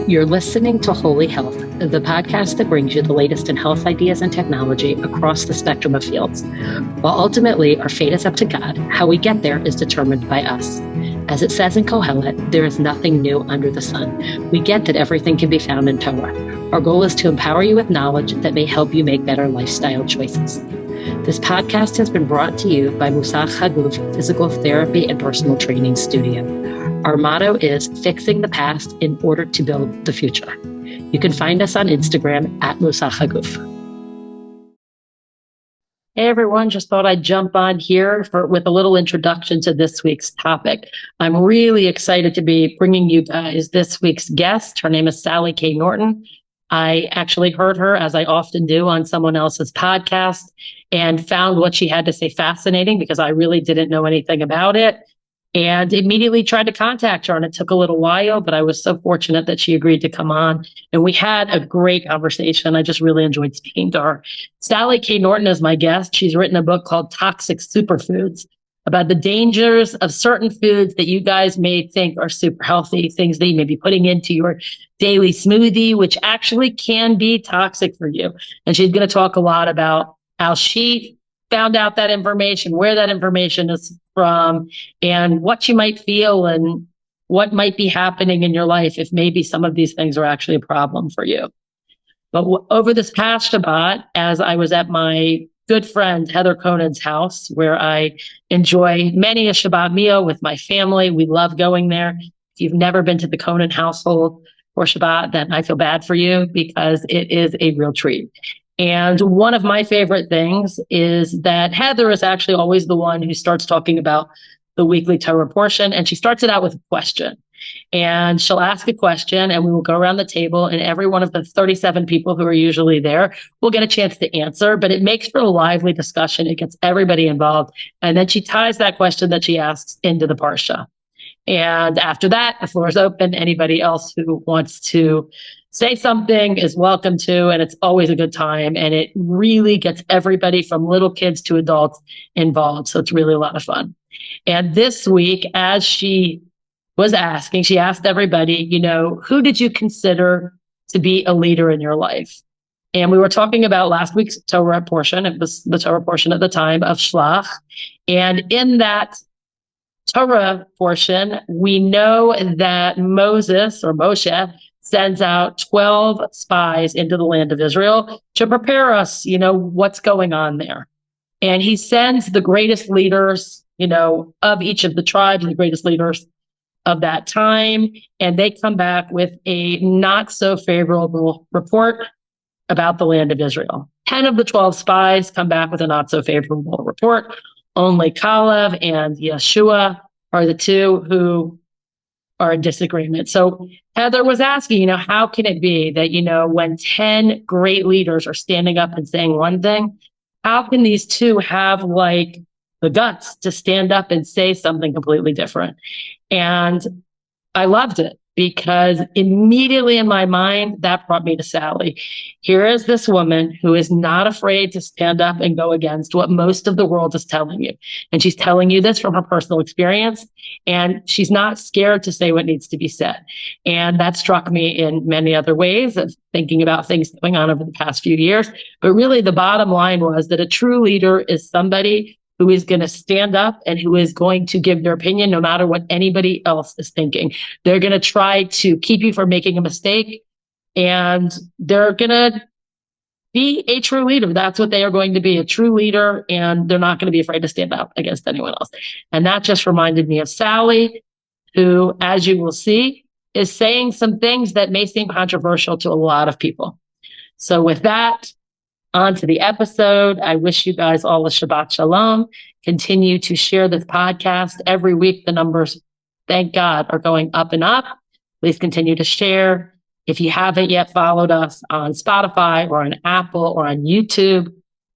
You're listening to Holy Health, the podcast that brings you the latest in health ideas and technology across the spectrum of fields. While ultimately our fate is up to God, how we get there is determined by us. As it says in Kohelet, there is nothing new under the sun. We get that everything can be found in Torah. Our goal is to empower you with knowledge that may help you make better lifestyle choices. This podcast has been brought to you by Musach Haguf Physical Therapy and Personal Training Studio. Our motto is fixing the past in order to build the future. You can find us on Instagram at Musach Haguf. Hey everyone, just thought I'd jump on here with a little introduction to this week's topic. I'm really excited to be bringing you guys this week's guest. Her name is Sally K. Norton. I actually heard her, as I often do, on someone else's podcast and found what she had to say fascinating because I really didn't know anything about it. And immediately tried to contact her, and it took a little while, but I was so fortunate that she agreed to come on. And we had a great conversation. I just really enjoyed speaking to her. Sally K. Norton is my guest. She's written a book called Toxic Superfoods about the dangers of certain foods that you guys may think are super healthy, things that you may be putting into your daily smoothie, which actually can be toxic for you. And she's going to talk a lot about how she found out that information, where that information is from, and what you might feel and what might be happening in your life if maybe some of these things are actually a problem for you. But over this past Shabbat, as I was at my good friend Heather Conan's house, where I enjoy many a Shabbat meal with my family, we love going there. If you've never been to the Conan household for Shabbat, then I feel bad for you because it is a real treat. And one of my favorite things is that Heather is actually always the one who starts talking about the weekly Torah portion. And she starts it out with a question. And she'll ask a question and we will go around the table and every one of the 37 people who are usually there will get a chance to answer. But it makes for a lively discussion. It gets everybody involved. And then she ties that question that she asks into the parsha. And after that, the floor is open. Anybody else who wants to say something is welcome to, and it's always a good time. And it really gets everybody from little kids to adults involved. So it's really a lot of fun. And this week, as she was asking, she asked everybody, who did you consider to be a leader in your life? And we were talking about last week's Torah portion. It was the Torah portion at the time of Shlach. And in that Torah portion, we know that Moshe sends out 12 spies into the land of Israel to prepare us, what's going on there. And he sends the greatest leaders, of each of the tribes, the greatest leaders of that time. And they come back with a not so favorable report about the land of Israel. 10 of the 12 spies come back with a not so favorable report. Only Caleb and Yeshua are the two who are in disagreement. So Heather was asking, how can it be that, when 10 great leaders are standing up and saying one thing, how can these two have the guts to stand up and say something completely different? And I loved it because immediately in my mind, that brought me to Sally. Here is this woman who is not afraid to stand up and go against what most of the world is telling you. And she's telling you this from her personal experience. And she's not scared to say what needs to be said. And that struck me in many other ways of thinking about things going on over the past few years. But really, the bottom line was that a true leader is somebody who is going to stand up and who is going to give their opinion no matter what anybody else is thinking. They're going to try to keep you from making a mistake, and they're going to be a true leader. That's what they are going to be, a true leader, and they're not going to be afraid to stand up against anyone else. And that just reminded me of Sally, who, as you will see, is saying some things that may seem controversial to a lot of people. So with that, on to the episode. I wish you guys all a Shabbat Shalom. Continue to share this podcast. Every week, the numbers, thank God, are going up and up. Please continue to share. If you haven't yet followed us on Spotify or on Apple or on YouTube,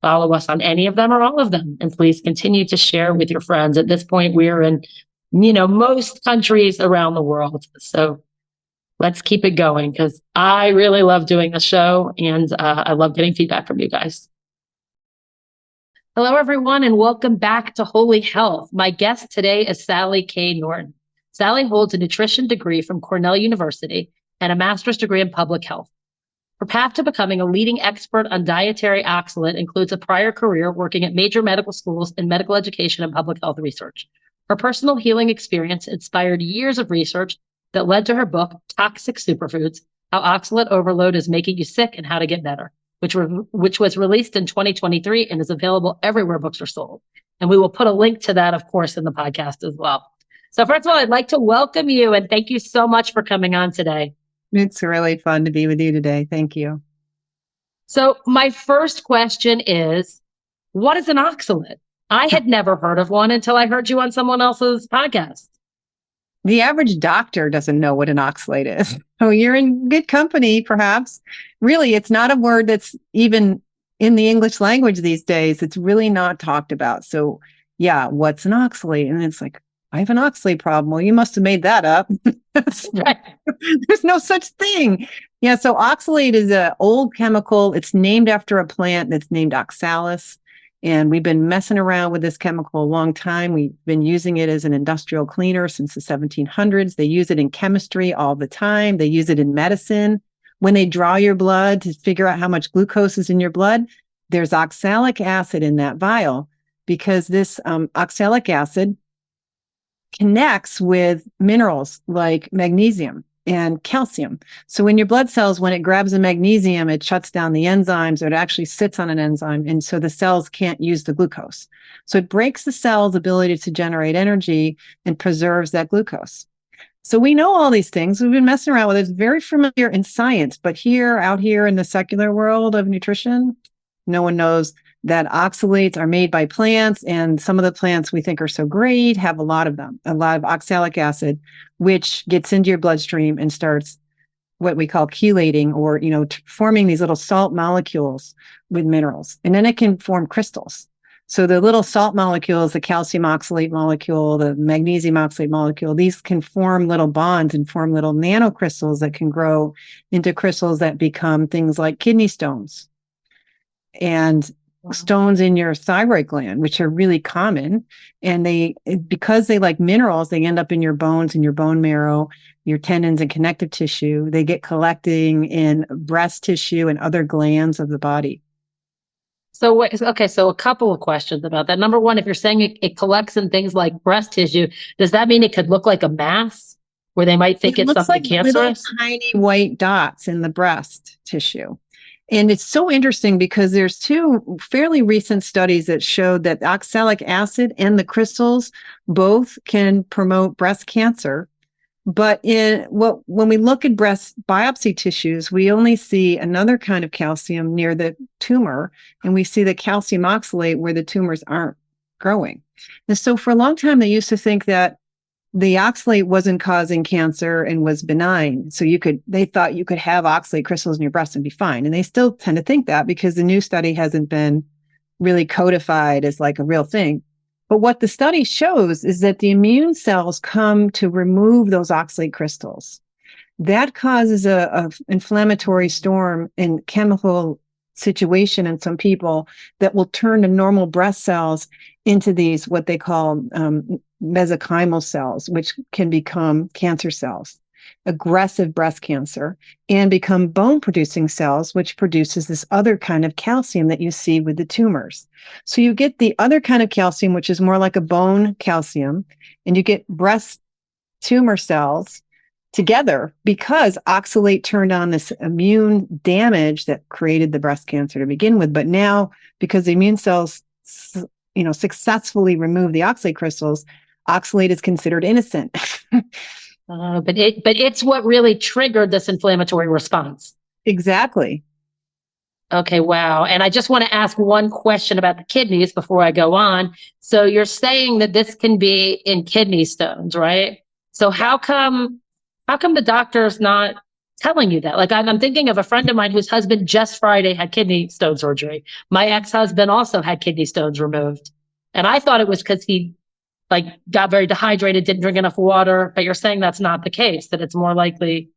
follow us on any of them or all of them. And please continue to share with your friends. At this point, we're in, most countries around the world. So let's keep it going because I really love doing the show and I love getting feedback from you guys. Hello, everyone, and welcome back to Holy Health. My guest today is Sally K. Norton. Sally holds a nutrition degree from Cornell University and a master's degree in public health. Her path to becoming a leading expert on dietary oxalate includes a prior career working at major medical schools in medical education and public health research. Her personal healing experience inspired years of research that led to her book, Toxic Superfoods: How Oxalate Overload is Making You Sick and How to Get Better, which was released in 2023 and is available everywhere books are sold. And we will put a link to that, of course, in the podcast as well. So first of all, I'd like to welcome you and thank you so much for coming on today. It's really fun to be with you today. Thank you. So my first question is, what is an oxalate? I had never heard of one until I heard you on someone else's podcast. The average doctor doesn't know what an oxalate is. So you're in good company, perhaps. Really, it's not a word that's even in the English language these days. It's really not talked about. So yeah, what's an oxalate? And it's like, I have an oxalate problem. Well, you must have made that up. Right. There's no such thing. Yeah, so oxalate is an old chemical. It's named after a plant that's named oxalis. And we've been messing around with this chemical a long time. We've been using it as an industrial cleaner since the 1700s. They use it in chemistry all the time. They use it in medicine. When they draw your blood to figure out how much glucose is in your blood, there's oxalic acid in that vial because this oxalic acid connects with minerals like magnesium and calcium. So in your blood cells, when it grabs the magnesium, it shuts down the enzymes, or it actually sits on an enzyme. And so the cells can't use the glucose. So it breaks the cell's ability to generate energy and preserves that glucose. So we know all these things. We've been messing around with it. It's very familiar in science, but out here in the secular world of nutrition, no one knows that oxalates are made by plants, and some of the plants we think are so great have a lot of them, a lot of oxalic acid, which gets into your bloodstream and starts what we call chelating, or forming these little salt molecules with minerals, and then it can form crystals. So the little salt molecules, the calcium oxalate molecule, the magnesium oxalate molecule, these can form little bonds and form little nanocrystals that can grow into crystals that become things like kidney stones and stones in your thyroid gland, which are really common. And because they like minerals, they end up in your bones and your bone marrow, your tendons and connective tissue. They get collecting in breast tissue and other glands of the body. So, so a couple of questions about that. Number one, if you're saying it collects in things like breast tissue, does that mean it could look like a mass where they might think it's something cancerous? Little tiny white dots in the breast tissue. And it's so interesting because there's two fairly recent studies that showed that oxalic acid and the crystals both can promote breast cancer. But when we look at breast biopsy tissues, we only see another kind of calcium near the tumor, and we see the calcium oxalate where the tumors aren't growing. And so for a long time, they used to think that the oxalate wasn't causing cancer and was benign. So they thought you could have oxalate crystals in your breast and be fine. And they still tend to think that because the new study hasn't been really codified as like a real thing. But what the study shows is that the immune cells come to remove those oxalate crystals. That causes a inflammatory storm and chemical situation in some people that will turn the normal breast cells into these, what they call mesenchymal cells, which can become cancer cells, aggressive breast cancer, and become bone producing cells, which produces this other kind of calcium that you see with the tumors. So you get the other kind of calcium, which is more like a bone calcium, and you get breast tumor cells together because oxalate turned on this immune damage that created the breast cancer to begin with. But now, because the immune cells, successfully remove the oxalate crystals, oxalate is considered innocent. But it's what really triggered this inflammatory response. Exactly. Okay, wow. And I just want to ask one question about the kidneys before I go on. So you're saying that this can be in kidney stones, right? So how come the doctor's not telling you that? Like I'm thinking of a friend of mine whose husband just Friday had kidney stone surgery. My ex-husband also had kidney stones removed. And I thought it was because he got very dehydrated, didn't drink enough water. But you're saying that's not the case, that it's more likely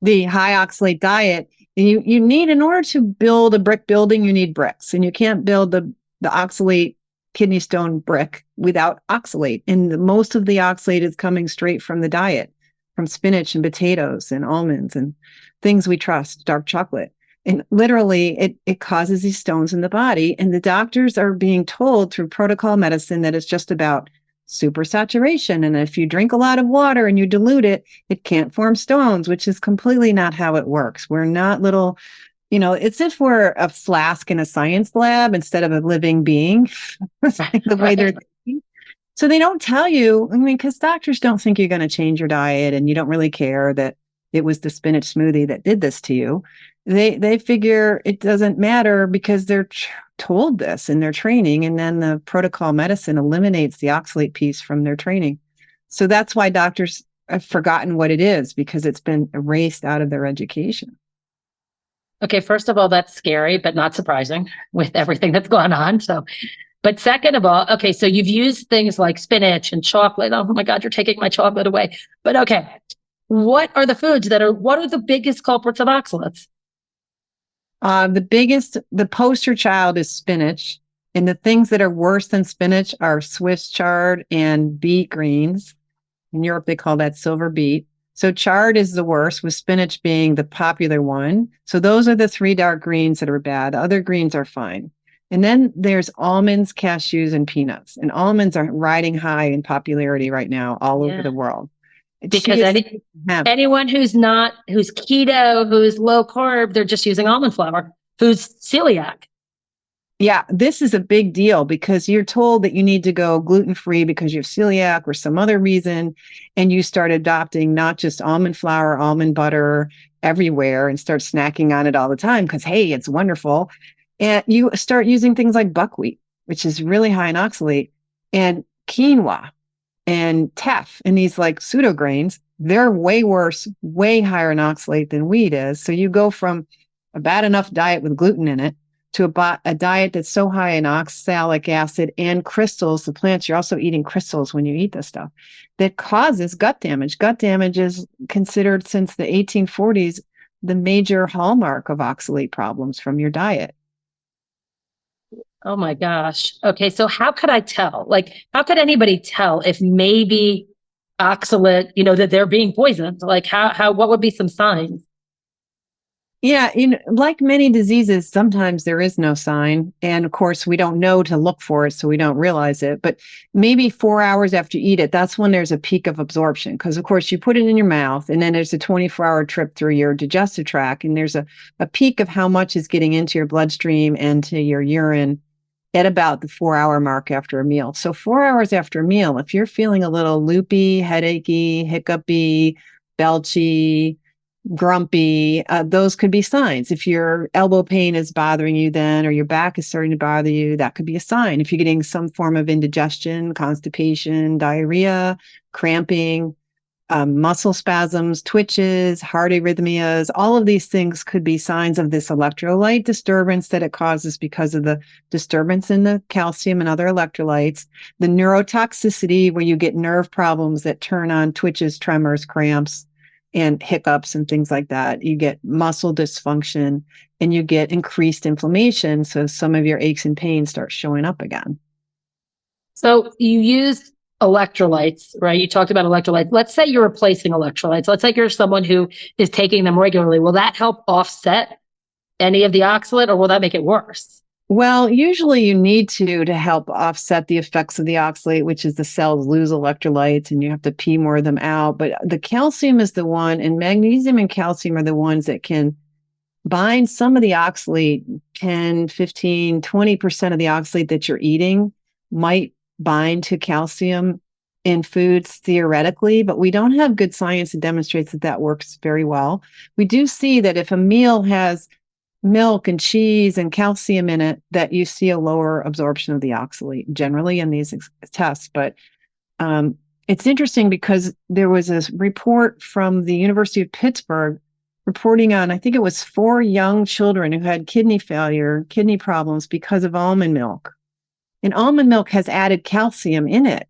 the high oxalate diet. You need, in order to build a brick building, you need bricks, and you can't build the the oxalate kidney stone brick without oxalate. And most of the oxalate is coming straight from the diet, from spinach and potatoes and almonds and things we trust, dark chocolate. And literally, it causes these stones in the body. And the doctors are being told through protocol medicine that it's just about supersaturation. And if you drink a lot of water and you dilute it, it can't form stones, which is completely not how it works. We're not little, it's if we're a flask in a science lab instead of a living being. It's like the way they're thinking. So they don't tell you, because doctors don't think you're going to change your diet and you don't really care that it was the spinach smoothie that did this to you. They figure it doesn't matter because they're told this in their training, and then the protocol medicine eliminates the oxalate piece from their training. So that's why doctors have forgotten what it is, because it's been erased out of their education. Okay, first of all, that's scary, but not surprising with everything that's going on. But second of all, okay, so you've used things like spinach and chocolate. Oh my God, you're taking my chocolate away. But okay, what are the biggest culprits of oxalates? The poster child is spinach. And the things that are worse than spinach are Swiss chard and beet greens. In Europe, they call that silver beet. So chard is the worst, with spinach being the popular one. So those are the three dark greens that are bad. The other greens are fine. And then there's almonds, cashews, and peanuts. And almonds are riding high in popularity right now all over the world. Because anyone who's keto, who's low carb, they're just using almond flour, who's celiac. Yeah, this is a big deal because you're told that you need to go gluten-free because you have celiac or some other reason. And you start adopting not just almond flour, almond butter everywhere and start snacking on it all the time because, hey, it's wonderful. And you start using things like buckwheat, which is really high in oxalate, and quinoa and teff, and these like pseudo grains. They're way worse, way higher in oxalate than wheat is. So you go from a bad enough diet with gluten in it to a diet that's so high in oxalic acid and crystals. The plants, you're also eating crystals when you eat this stuff, that causes gut damage. Gut damage is considered, since the 1840s, the major hallmark of oxalate problems from your diet. Oh my gosh. Okay. So how could I tell? How could anybody tell if maybe oxalate, that they're being poisoned? What would be some signs? Yeah, like many diseases, sometimes there is no sign. And of course, we don't know to look for it, so we don't realize it. But maybe 4 hours after you eat it, that's when there's a peak of absorption. Because, of course, you put it in your mouth, and then there's a 24-hour trip through your digestive tract, and there's a peak of how much is getting into your bloodstream and to your urine at about the 4-hour mark after a meal. So 4 hours after a meal, if you're feeling a little loopy, headachy, hiccupy, belchy, grumpy, those could be signs. If your elbow pain is bothering you then, or your back is starting to bother you, that could be a sign. If you're getting some form of indigestion, constipation, diarrhea, cramping, muscle spasms, twitches, heart arrhythmias, all of these things could be signs of this electrolyte disturbance that it causes because of the disturbance in the calcium and other electrolytes. The neurotoxicity, where you get nerve problems that turn on twitches, tremors, cramps, and hiccups and things like that. You get muscle dysfunction and you get increased inflammation. So some of your aches and pains start showing up again. So you use electrolytes, right? You talked about electrolytes. Let's say you're replacing electrolytes. Let's say you're someone who is taking them regularly. Will that help offset any of the oxalate, or will that make it worse? Well, usually you need to help offset the effects of the oxalate, which is the cells lose electrolytes and you have to pee more of them out. But the calcium is the one, and magnesium and calcium are the ones that can bind some of the oxalate. 10, 15, 20% of the oxalate that you're eating might bind to calcium in foods theoretically, but we don't have good science that demonstrates that that works very well. We do see that if a meal has milk and cheese and calcium in it, that you see a lower absorption of the oxalate generally in these tests. But it's interesting because there was a report from the University of Pittsburgh reporting on, I think it was 4 young children who had kidney failure, kidney problems because of almond milk. And almond milk has added calcium in it,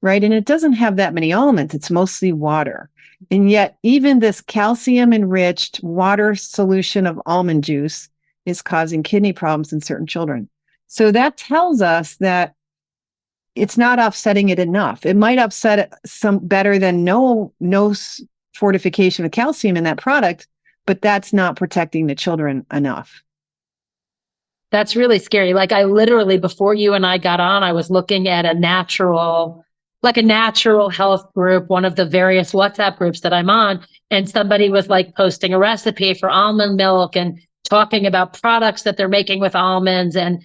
right? And it doesn't have that many almonds. It's mostly water. And yet, even this calcium-enriched water solution of almond juice is causing kidney problems in certain children. So that tells us that it's not offsetting it enough. It might offset it some better than no fortification of calcium in that product, but that's not protecting the children enough. That's really scary. Like I literally, before you and I got on, I was looking at like a natural health group, one of the various WhatsApp groups that I'm on. And somebody was like posting a recipe for almond milk and talking about products that they're making with almonds. And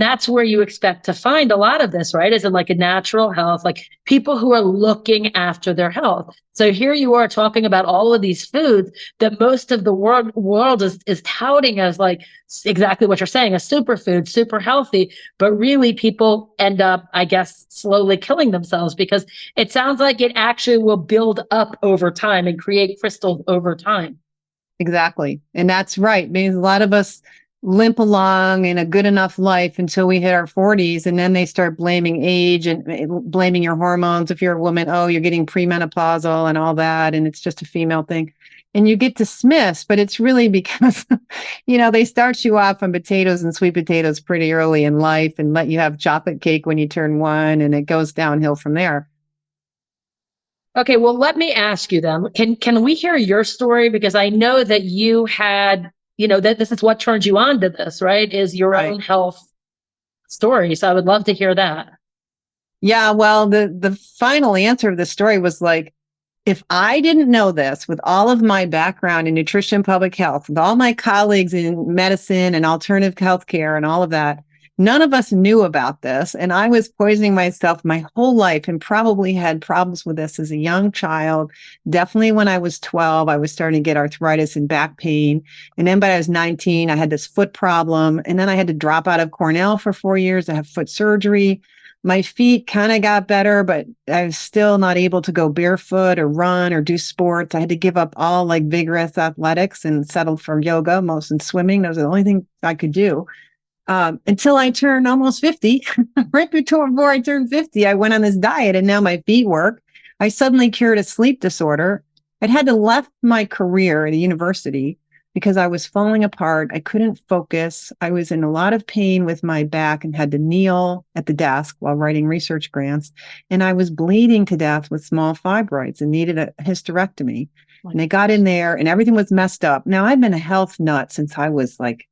that's where you expect to find a lot of this, right? Is in like a natural health, like people who are looking after their health. So here you are talking about all of these foods that most of the world is touting as like exactly what you're saying, a superfood, super healthy, but really people end up, I guess, slowly killing themselves because it sounds like it actually will build up over time and create crystals over time. Exactly. And that's right. Because a lot of us limp along in a good enough life until we hit our 40s. And then they start blaming age and blaming your hormones. If you're a woman, oh, you're getting premenopausal and all that. And it's just a female thing. And you get dismissed, but it's really because, they start you off on potatoes and sweet potatoes pretty early in life and let you have chocolate cake when you turn 1. And it goes downhill from there. Okay, well, let me ask you then. Can we hear your story? Because I know that you had, that this is what turned you on to this, right? Is your Right. own health story. So I would love to hear that. Yeah, well, the final answer of the story was like, if I didn't know this with all of my background in nutrition, public health, with all my colleagues in medicine and alternative healthcare and all of that, none of us knew about this. And I was poisoning myself my whole life and probably had problems with this as a young child. Definitely when I was 12, I was starting to get arthritis and back pain. And then by I was 19, I had this foot problem. And then I had to drop out of Cornell for 4 years to have foot surgery. My feet kind of got better, but I was still not able to go barefoot or run or do sports. I had to give up all like vigorous athletics and settled for yoga, most and swimming. Those are the only things I could do. Until I turned almost 50. Right before I turned 50, I went on this diet and now my feet work. I suddenly cured a sleep disorder. I'd had to left my career at a university because I was falling apart. I couldn't focus. I was in a lot of pain with my back and had to kneel at the desk while writing research grants. And I was bleeding to death with small fibroids and needed a hysterectomy. And they got in there and everything was messed up. Now, I've been a health nut since I was like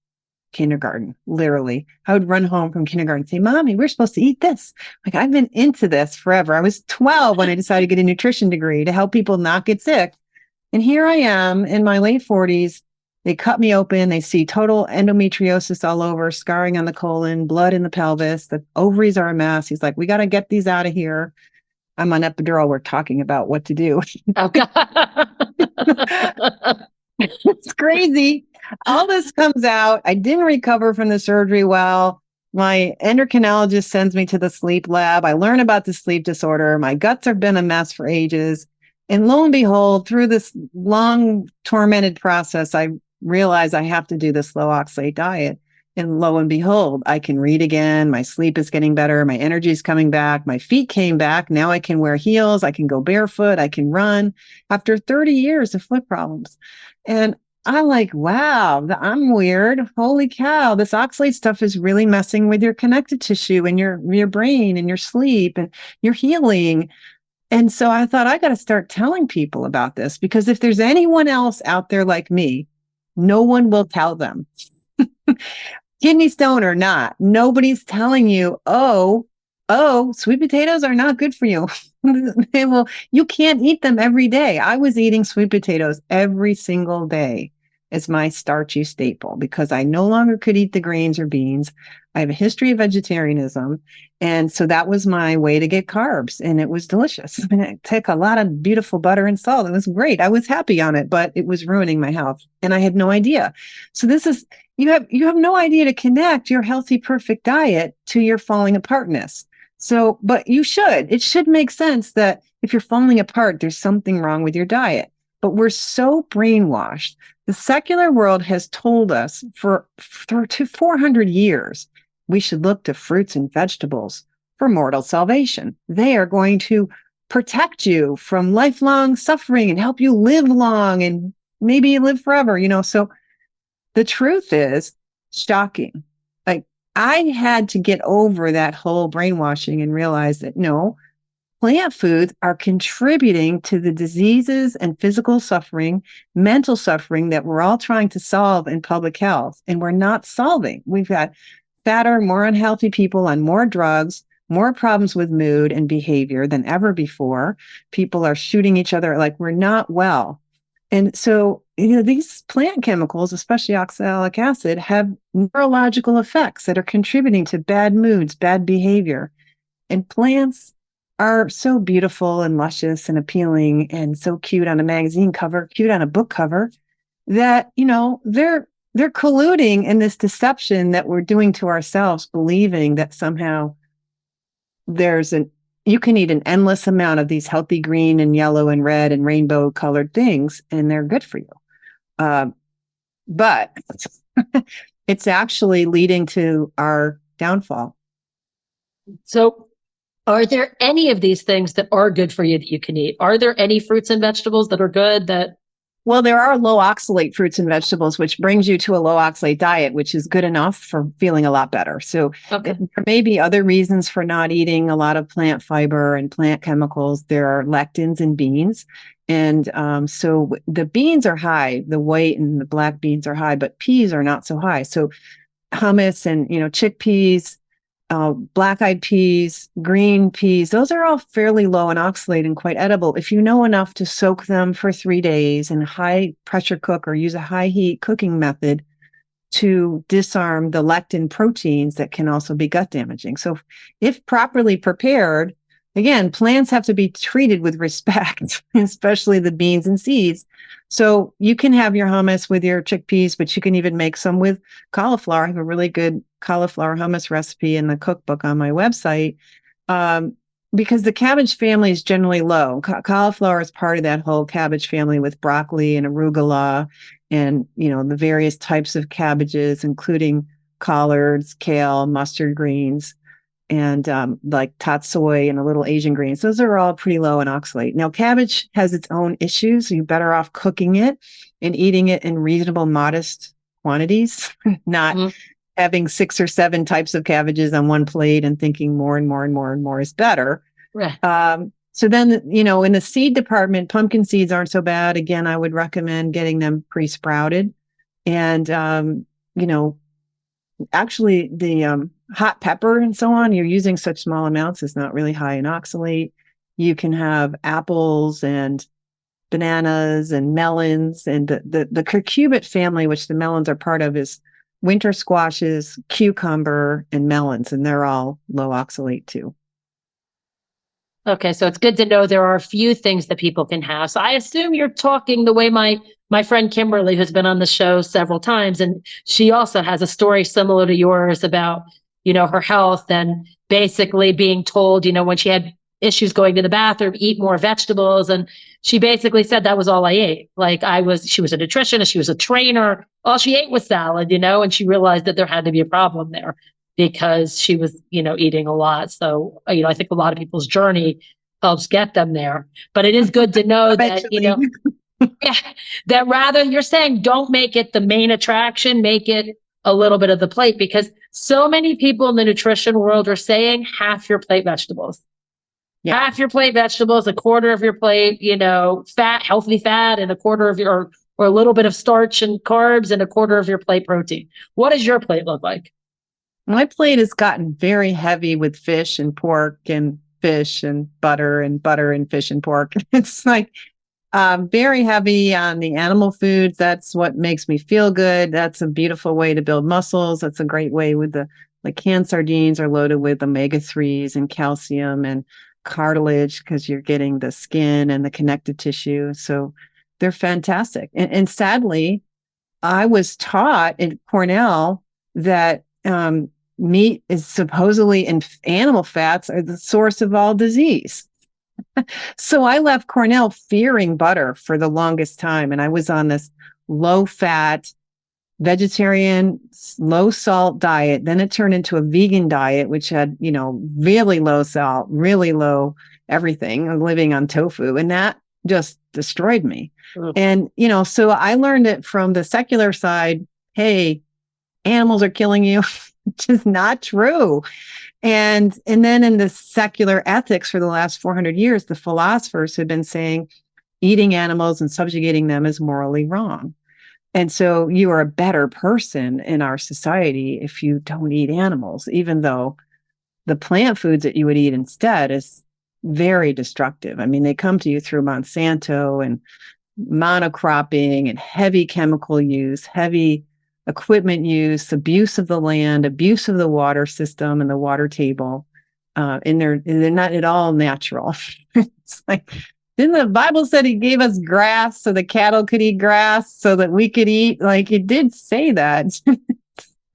kindergarten, literally. I would run home from kindergarten and say, Mommy, we're supposed to eat this. Like, I've been into this forever. I was 12 when I decided to get a nutrition degree to help people not get sick. And here I am in my late 40s. They cut me open. They see total endometriosis all over, scarring on the colon, blood in the pelvis. The ovaries are a mess. He's like, we got to get these out of here. I'm on epidural. We're talking about what to do. Oh, God. It's crazy. All this comes out. I didn't recover from the surgery well. My endocrinologist sends me to the sleep lab. I learn about the sleep disorder. My guts have been a mess for ages. And lo and behold, through this long, tormented process, I realize I have to do this low-oxalate diet. And lo and behold, I can read again. My sleep is getting better. My energy is coming back. My feet came back. Now I can wear heels. I can go barefoot. I can run after 30 years of foot problems. And I'm like, wow, I'm weird. Holy cow, this oxalate stuff is really messing with your connective tissue and your brain and your sleep and your healing. And so I thought I got to start telling people about this because if there's anyone else out there like me, no one will tell them. Kidney stone or not, nobody's telling you, sweet potatoes are not good for you. Well, you can't eat them every day. I was eating sweet potatoes every single day as my starchy staple because I no longer could eat the grains or beans. I have a history of vegetarianism. And so that was my way to get carbs. And it was delicious. I mean, it took a lot of beautiful butter and salt. It was great. I was happy on it, but it was ruining my health. And I had no idea. So this is, you have no idea to connect your healthy, perfect diet to your falling apartness. So, but you should. It should make sense that if you're falling apart, there's something wrong with your diet. But we're so brainwashed. The secular world has told us for 400 years, we should look to fruits and vegetables for mortal salvation. They are going to protect you from lifelong suffering and help you live long and maybe live forever, So the truth is shocking. Like I had to get over that whole brainwashing and realize that no, plant foods are contributing to the diseases and physical suffering, mental suffering that we're all trying to solve in public health. And we're not solving. We've got fatter, more unhealthy people on more drugs, more problems with mood and behavior than ever before. People are shooting each other like we're not well. And so, these plant chemicals, especially oxalic acid, have neurological effects that are contributing to bad moods, bad behavior. And plants are so beautiful and luscious and appealing and so cute on a magazine cover, cute on a book cover, that, they're colluding in this deception that we're doing to ourselves, believing that somehow you can eat an endless amount of these healthy green and yellow and red and rainbow colored things, and they're good for you. But it's actually leading to our downfall. So, are there any of these things that are good for you that you can eat? Are there any fruits and vegetables that are good that? Well, there are low oxalate fruits and vegetables, which brings you to a low oxalate diet, which is good enough for feeling a lot better. So there may be other reasons for not eating a lot of plant fiber and plant chemicals. There are lectins in beans. And so the beans are high, the white and the black beans are high, but peas are not so high. So hummus and, chickpeas, black-eyed peas, green peas, those are all fairly low in oxalate and quite edible if you know enough to soak them for 3 days in a high pressure cook or use a high heat cooking method to disarm the lectin proteins that can also be gut damaging. So if properly prepared, again, plants have to be treated with respect, especially the beans and seeds. So you can have your hummus with your chickpeas, but you can even make some with cauliflower. I have a really good cauliflower hummus recipe in the cookbook on my website, because the cabbage family is generally low. Cauliflower is part of that whole cabbage family with broccoli and arugula and, the various types of cabbages, including collards, kale, mustard greens, and like tatsoi and a little Asian greens. Those are all pretty low in oxalate. Now, cabbage has its own issues, so you're better off cooking it and eating it in reasonable, modest quantities, not having 6 or 7 types of cabbages on one plate and thinking more and more and more and more is better. Right. So then, in the seed department, pumpkin seeds aren't so bad. Again, I would recommend getting them pre-sprouted. And, actually the hot pepper and so on, you're using such small amounts, is not really high in oxalate. You can have apples and bananas and melons, and the cucurbit family, which the melons are part of, is winter squashes, cucumber, and melons, and they're all low oxalate too. Okay, so it's good to know there are a few things that people can have. So I assume you're talking the way my friend Kimberly, who's been on the show several times, and she also has a story similar to yours about, her health and basically being told, when she had issues going to the bathroom, eat more vegetables. And she basically said that was all I ate. Like she was a nutritionist, she was a trainer. All she ate was salad, and she realized that there had to be a problem there because she was, eating a lot. So, I think a lot of people's journey helps get them there. But it is good to know that, yeah, that rather you're saying don't make it the main attraction, make it a little bit of the plate, because so many people in the nutrition world are saying half your plate vegetables. Yeah. Half your plate vegetables, a quarter of your plate, fat, healthy fat, and a quarter of or a little bit of starch and carbs, and a quarter of your plate protein. What does your plate look like? My plate has gotten very heavy with fish and pork and fish and butter and fish and pork. It's like very heavy on the animal foods. That's what makes me feel good. That's a beautiful way to build muscles. That's a great way with canned sardines are loaded with omega-3s and calcium and cartilage because you're getting the skin and the connective tissue. So they're fantastic. And sadly, I was taught at Cornell that meat is supposedly, and animal fats are the source of all disease. So I left Cornell fearing butter for the longest time. And I was on this low fat, vegetarian, low salt diet. Then it turned into a vegan diet, which had, really low salt, really low everything. I'm living on tofu. And that just destroyed me. And, so I learned it from the secular side. Hey, animals are killing you. which is not true. And then in the secular ethics for the last 400 years, the philosophers have been saying eating animals and subjugating them is morally wrong. And so you are a better person in our society if you don't eat animals, even though the plant foods that you would eat instead is very destructive. I mean, they come to you through Monsanto and monocropping and heavy chemical use, heavy equipment use, abuse of the land, abuse of the water system and the water table. And they're not at all natural. It's like, didn't the Bible said he gave us grass so the cattle could eat grass so that we could eat? Like, it did say that.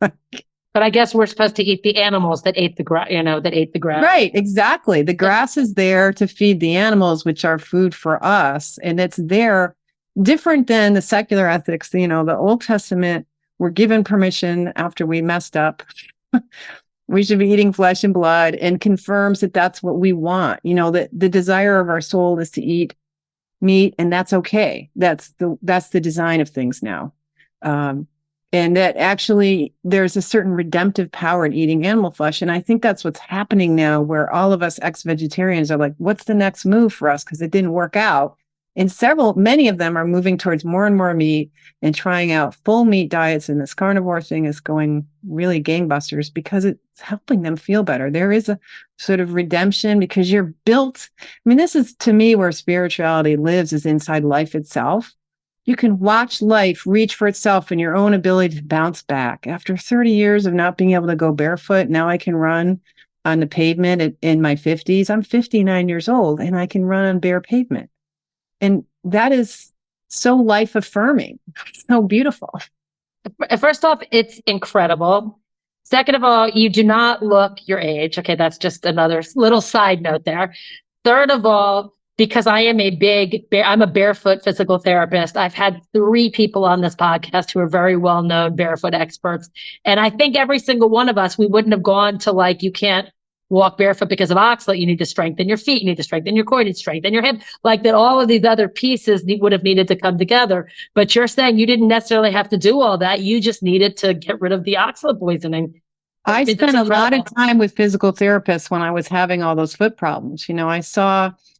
But I guess we're supposed to eat the animals that ate the grass, that ate the grass. Right, exactly. The grass is there to feed the animals, which are food for us. And it's there different than the secular ethics. The Old Testament, we're given permission after we messed up. We should be eating flesh and blood, and confirms that that's what we want. The desire of our soul is to eat meat, and that's okay. That's the design of things now. And that actually there's a certain redemptive power in eating animal flesh. And I think that's what's happening now, where all of us ex-vegetarians are like, what's the next move for us? Because it didn't work out. And many of them are moving towards more and more meat and trying out full meat diets. And this carnivore thing is going really gangbusters because it's helping them feel better. There is a sort of redemption because you're built. I mean, this is to me where spirituality lives, is inside life itself. You can watch life reach for itself and your own ability to bounce back. After 30 years of not being able to go barefoot, now I can run on the pavement in my 50s. I'm 59 years old and I can run on bare pavement. And that is so life affirming, so beautiful. First off, it's incredible. Second of all, you do not look your age. Okay, that's just another little side note there. Third of all, because I am I'm a barefoot physical therapist. I've had 3 people on this podcast who are very well-known barefoot experts. And I think every single one of us, we wouldn't have gone to you can't walk barefoot because of oxalate. You need to strengthen your feet. You need to strengthen your core. You need to strengthen your hip. Like that, all of these other pieces would have needed to come together. But you're saying you didn't necessarily have to do all that. You just needed to get rid of the oxalate poisoning. I spent a lot of time with physical therapists when I was having all those foot problems.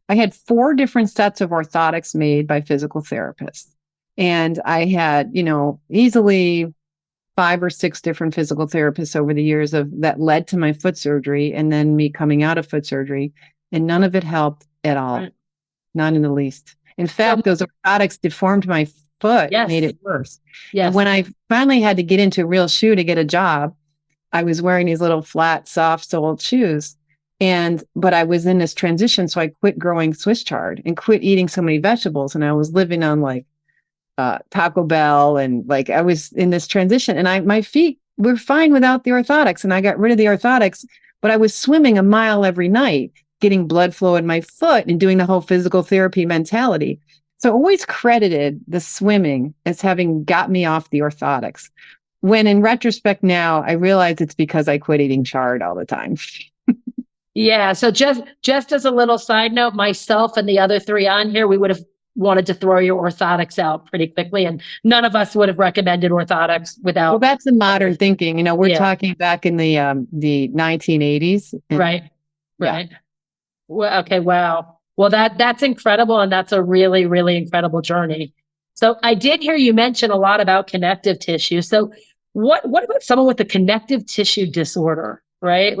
I had 4 different sets of orthotics made by physical therapists. And I had, easily 5 or 6 different physical therapists over the years that led to my foot surgery and then me coming out of foot surgery. And none of it helped at all. Right. None in the least. In fact, those orthotics deformed my foot, yes. Made it worse. Yes. And when I finally had to get into a real shoe to get a job, I was wearing these little flat, soft-soled shoes. But I was in this transition, so I quit growing Swiss chard and quit eating so many vegetables. And I was living on Taco Bell, and I was in this transition, and my feet were fine without the orthotics, and I got rid of the orthotics, but I was swimming a mile every night, getting blood flow in my foot and doing the whole physical therapy mentality. So I always credited the swimming as having got me off the orthotics. When in retrospect now, I realize it's because I quit eating chard all the time. Yeah. So just as a little side note, myself and the other 3 on here, we would have wanted to throw your orthotics out pretty quickly. And none of us would have recommended orthotics without. Well, that's the modern thinking. We're talking back in the 1980s. Right. Right. Yeah. Well, okay. Wow. Well, that's incredible. And that's a really, really incredible journey. So I did hear you mention a lot about connective tissue. So what about someone with a connective tissue disorder, right?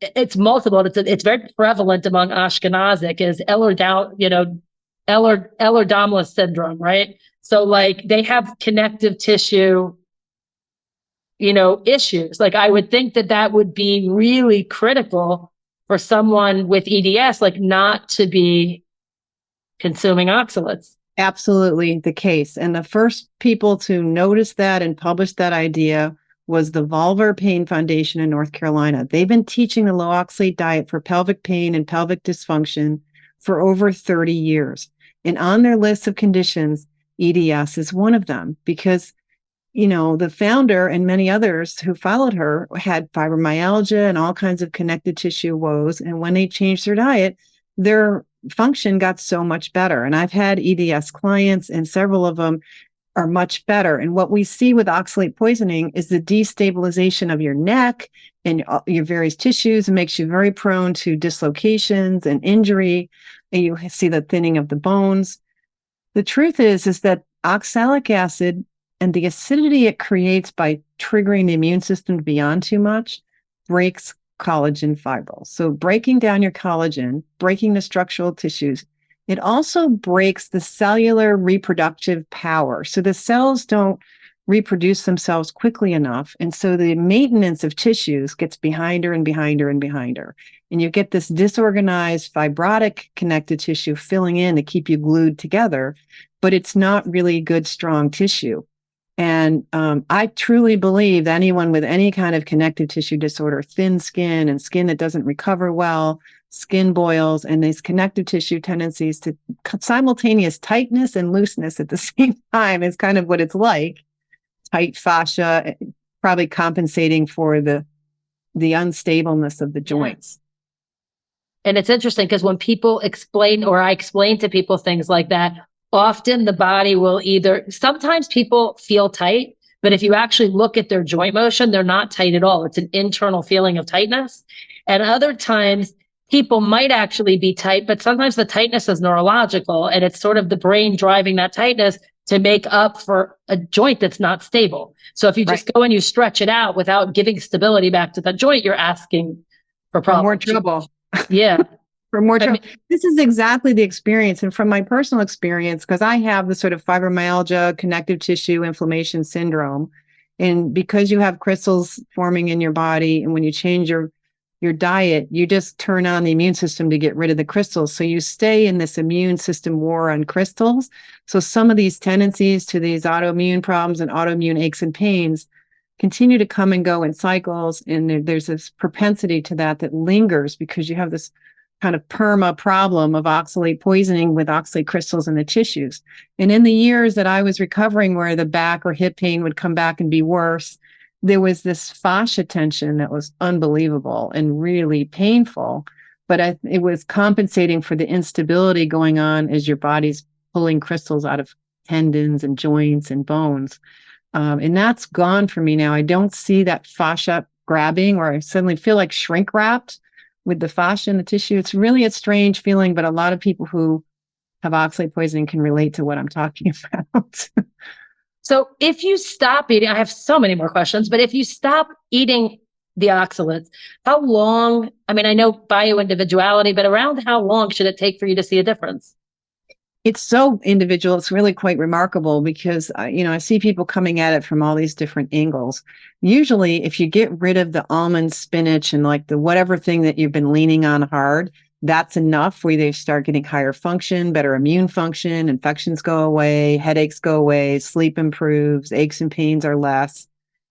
It's multiple. It's very prevalent among Ashkenazic is Ehlers-Danlos syndrome, right? So they have connective tissue, issues. I would think that would be really critical for someone with EDS, not to be consuming oxalates. Absolutely the case. And the first people to notice that and publish that idea was the Vulvar Pain Foundation in North Carolina. They've been teaching the low-oxalate diet for pelvic pain and pelvic dysfunction for over 30 years. And on their list of conditions, EDS is one of them because, the founder and many others who followed her had fibromyalgia and all kinds of connective tissue woes. And when they changed their diet, their function got so much better. And I've had EDS clients, and several of them are much better. And what we see with oxalate poisoning is the destabilization of your neck and your various tissues. It makes you very prone to dislocations and injury. And you see the thinning of the bones. The truth is that oxalic acid and the acidity it creates by triggering the immune system beyond too much breaks collagen fibrils. So breaking down your collagen, breaking the structural tissues, it also breaks the cellular reproductive power. So the cells don't reproduce themselves quickly enough. And so the maintenance of tissues gets behinder and behinder and behinder. And you get this disorganized fibrotic connective tissue filling in to keep you glued together, but it's not really good, strong tissue. And I truly believe that anyone with any kind of connective tissue disorder, thin skin and skin that doesn't recover well, skin boils, and these connective tissue tendencies to simultaneous tightness and looseness at the same time is kind of what it's like. Tight fascia, probably compensating for the unstableness of the joints. And it's interesting because when people explain, or I explain to people things like that, often the body will sometimes people feel tight, but if you actually look at their joint motion, they're not tight at all. It's an internal feeling of tightness. And other times people might actually be tight, but sometimes the tightness is neurological and it's sort of the brain driving that tightness to make up for a joint that's not stable. So if you just go and you stretch it out without giving stability back to the joint, you're asking for problems. More trouble. Yeah. For more trouble. This is exactly the experience. And from my personal experience, because I have the sort of fibromyalgia, connective tissue inflammation syndrome. And because you have crystals forming in your body, and when you change your diet, you just turn on the immune system to get rid of the crystals. So you stay in this immune system war on crystals. So some of these tendencies to these autoimmune problems and autoimmune aches and pains continue to come and go in cycles. And there's this propensity to that lingers because you have this kind of perma problem of oxalate poisoning with oxalate crystals in the tissues. And in the years that I was recovering, where the back or hip pain would come back and be worse, there was this fascia tension that was unbelievable and really painful. But it was compensating for the instability going on as your body's pulling crystals out of tendons and joints and bones. And that's gone for me now. I don't see that fascia grabbing, or I suddenly feel like shrink wrapped with the fascia and the tissue. It's really a strange feeling, but a lot of people who have oxalate poisoning can relate to what I'm talking about. So if you stop eating, I have so many more questions, but if you stop eating the oxalates, how long, I mean, I know bio-individuality, but around how long should it take for you to see a difference? It's so individual. It's really quite remarkable because, I see people coming at it from all these different angles. Usually, if you get rid of the almond, spinach, and like the whatever thing that you've been leaning on hard, that's enough where they start getting higher function, better immune function, infections go away, headaches go away, sleep improves, aches and pains are less,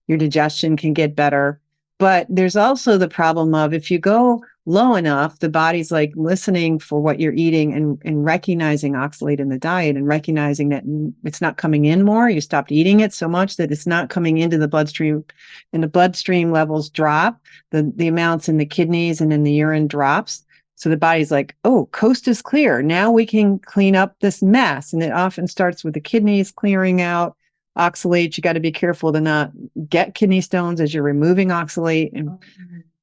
your digestion can get better. But there's also the problem of if you go low enough, the body's like listening for what you're eating and recognizing oxalate in the diet and recognizing that it's not coming in more. You stopped eating it so much that it's not coming into the bloodstream, and the bloodstream levels drop. The amounts in the kidneys and in the urine drops. So the body's like, oh, coast is clear. Now we can clean up this mess. And it often starts with the kidneys clearing out oxalate. You got to be careful to not get kidney stones as you're removing oxalate and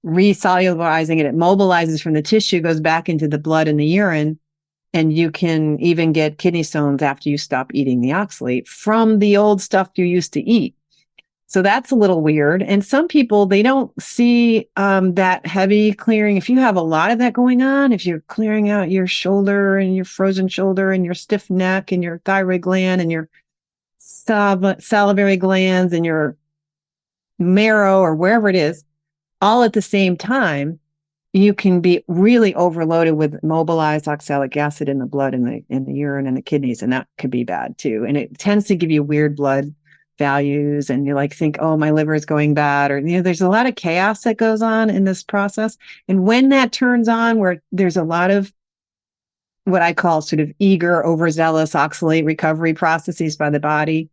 resolubilizing it. It mobilizes from the tissue, goes back into the blood and the urine, and you can even get kidney stones after you stop eating the oxalate from the old stuff you used to eat. So that's a little weird. And some people, they don't see that heavy clearing. If you have a lot of that going on, if you're clearing out your shoulder and your frozen shoulder and your stiff neck and your thyroid gland and your salivary glands and your marrow or wherever it is, all at the same time, you can be really overloaded with mobilized oxalic acid in the blood and in the urine and the kidneys, and that could be bad too. And it tends to give you weird blood values, and you think, oh, my liver is going bad, or there's a lot of chaos that goes on in this process. And when that turns on, where there's a lot of what I call sort of eager, overzealous oxalate recovery processes by the body,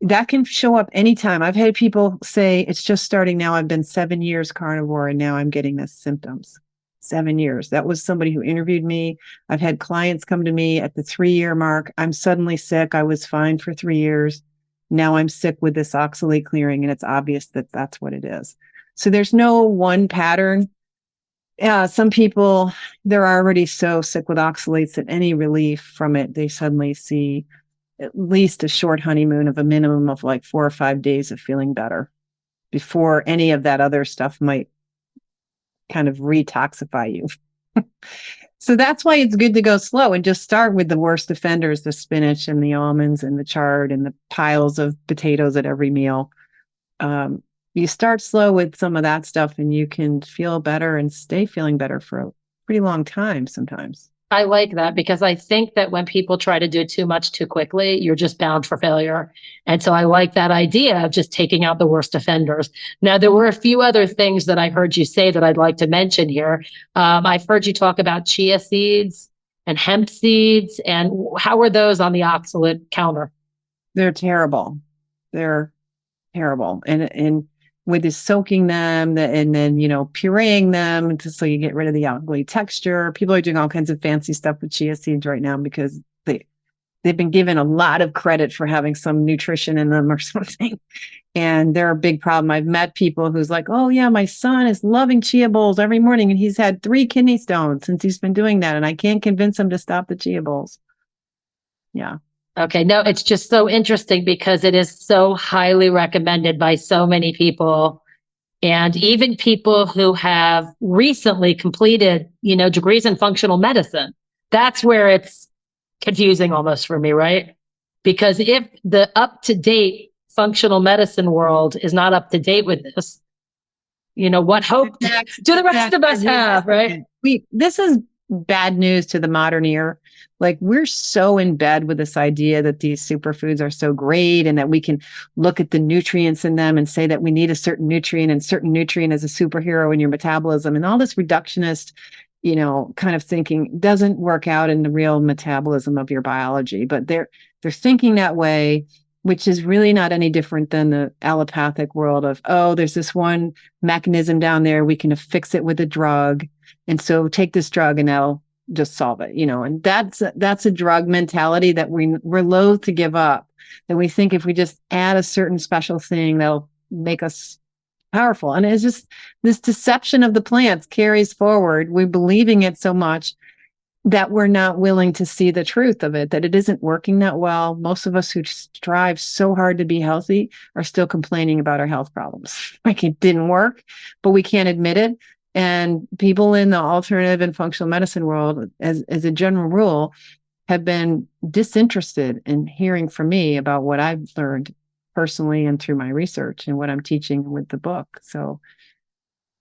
that can show up anytime. I've had people say, it's just starting now. I've been 7 years carnivore and now I'm getting the symptoms. 7 years. That was somebody who interviewed me. I've had clients come to me at the 3-year mark. I'm suddenly sick. I was fine for 3 years. now I'm sick with this oxalate clearing, and it's obvious that that's what it is. So there's no one pattern. Yeah, some people, they're already so sick with oxalates that any relief from it, they suddenly see at least a short honeymoon of a minimum of like 4 or 5 days of feeling better before any of that other stuff might kind of retoxify you. So that's why it's good to go slow and just start with the worst offenders, the spinach and the almonds and the chard and the piles of potatoes at every meal. You start slow with some of that stuff and you can feel better and stay feeling better for a pretty long time sometimes. I like that because I think that when people try to do too much too quickly, you're just bound for failure. And so I like that idea of just taking out the worst offenders. Now, there were a few other things that I heard you say that I'd like to mention here. I've heard you talk about chia seeds and hemp seeds. And how are those on the oxalate counter? They're terrible. They're terrible. And with the soaking them and then, pureeing them so you get rid of the ugly texture. People are doing all kinds of fancy stuff with chia seeds right now because they've been given a lot of credit for having some nutrition in them or something. And they're a big problem. I've met people who's like, oh yeah, my son is loving chia bowls every morning and he's had 3 kidney stones since he's been doing that. And I can't convince him to stop the chia bowls. Yeah. Okay, no, it's just so interesting because it is so highly recommended by so many people. And even people who have recently completed, degrees in functional medicine. That's where it's confusing almost for me, right? Because if the up-to-date functional medicine world is not up to date with this, what hope do the rest of us have, right? This is bad news to the modern ear. Like we're so in bed with this idea that these superfoods are so great and that we can look at the nutrients in them and say that we need a certain nutrient and certain nutrient is a superhero in your metabolism, and all this reductionist, kind of thinking doesn't work out in the real metabolism of your biology. But they're thinking that way, which is really not any different than the allopathic world of, oh, there's this one mechanism down there, we can fix it with a drug. And so take this drug and that'll just solve it, and that's a drug mentality that we're loath to give up, that we think if we just add a certain special thing, that'll make us powerful. And it's just this deception of the plants carries forward. We're believing it so much that we're not willing to see the truth of it, that it isn't working that well. Most of us who strive so hard to be healthy are still complaining about our health problems. Like it didn't work, but we can't admit it. And people in the alternative and functional medicine world, as a general rule, have been disinterested in hearing from me about what I've learned personally and through my research and what I'm teaching with the book. So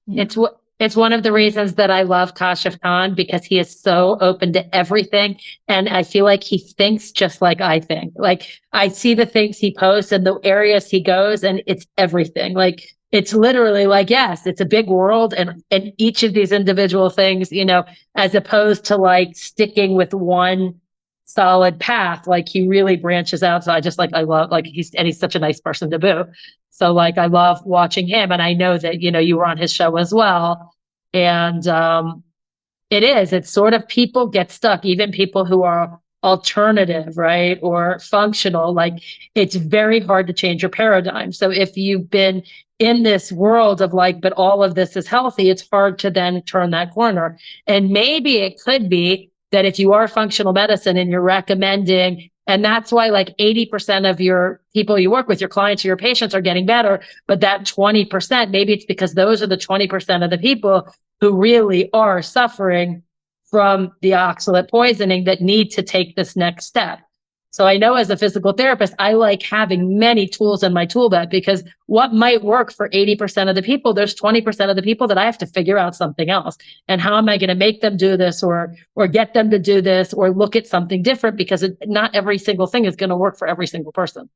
it's one of the reasons that I love Kashif Khan, because he is so open to everything. And I feel like he thinks just like I think. Like I see the things he posts and the areas he goes, and it's everything. Like it's literally like, yes, it's a big world and each of these individual things, as opposed to like sticking with one solid path, like he really branches out. So I love, like he's such a nice person to boot. So like, I love watching him, and I know that, you were on his show as well. And, it's sort of people get stuck, even people who are alternative, right? Or functional, like it's very hard to change your paradigm. So if you've been in this world of like, but all of this is healthy, it's hard to then turn that corner. And maybe it could be that if you are functional medicine and you're recommending, and that's why like 80% of your people you work with, your clients or your patients, are getting better, but that 20%, maybe it's because those are the 20% of the people who really are suffering from the oxalate poisoning that need to take this next step. So I know as a physical therapist, I like having many tools in my tool belt, because what might work for 80% of the people, there's 20% of the people that I have to figure out something else. And how am I going to make them do this or get them to do this or look at something different, because not every single thing is going to work for every single person.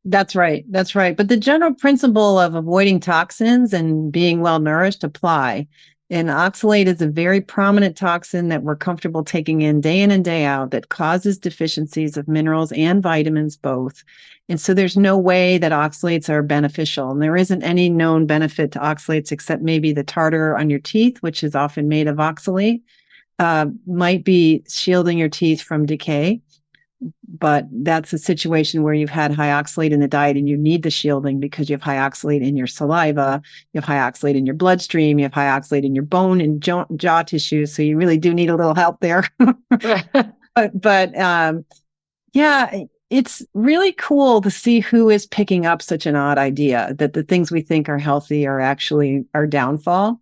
That's right. That's right. But the general principle of avoiding toxins and being well nourished apply. And oxalate is a very prominent toxin that we're comfortable taking in and day out that causes deficiencies of minerals and vitamins both. And so there's no way that oxalates are beneficial. And there isn't any known benefit to oxalates except maybe the tartar on your teeth, which is often made of oxalate, might be shielding your teeth from decay. but that's a situation where you've had high oxalate in the diet and you need the shielding because you have high oxalate in your saliva, you have high oxalate in your bloodstream, you have high oxalate in your bone and jaw tissues. So you really do need a little help there. but yeah, it's really cool to see who is picking up such an odd idea that the things we think are healthy are actually our downfall.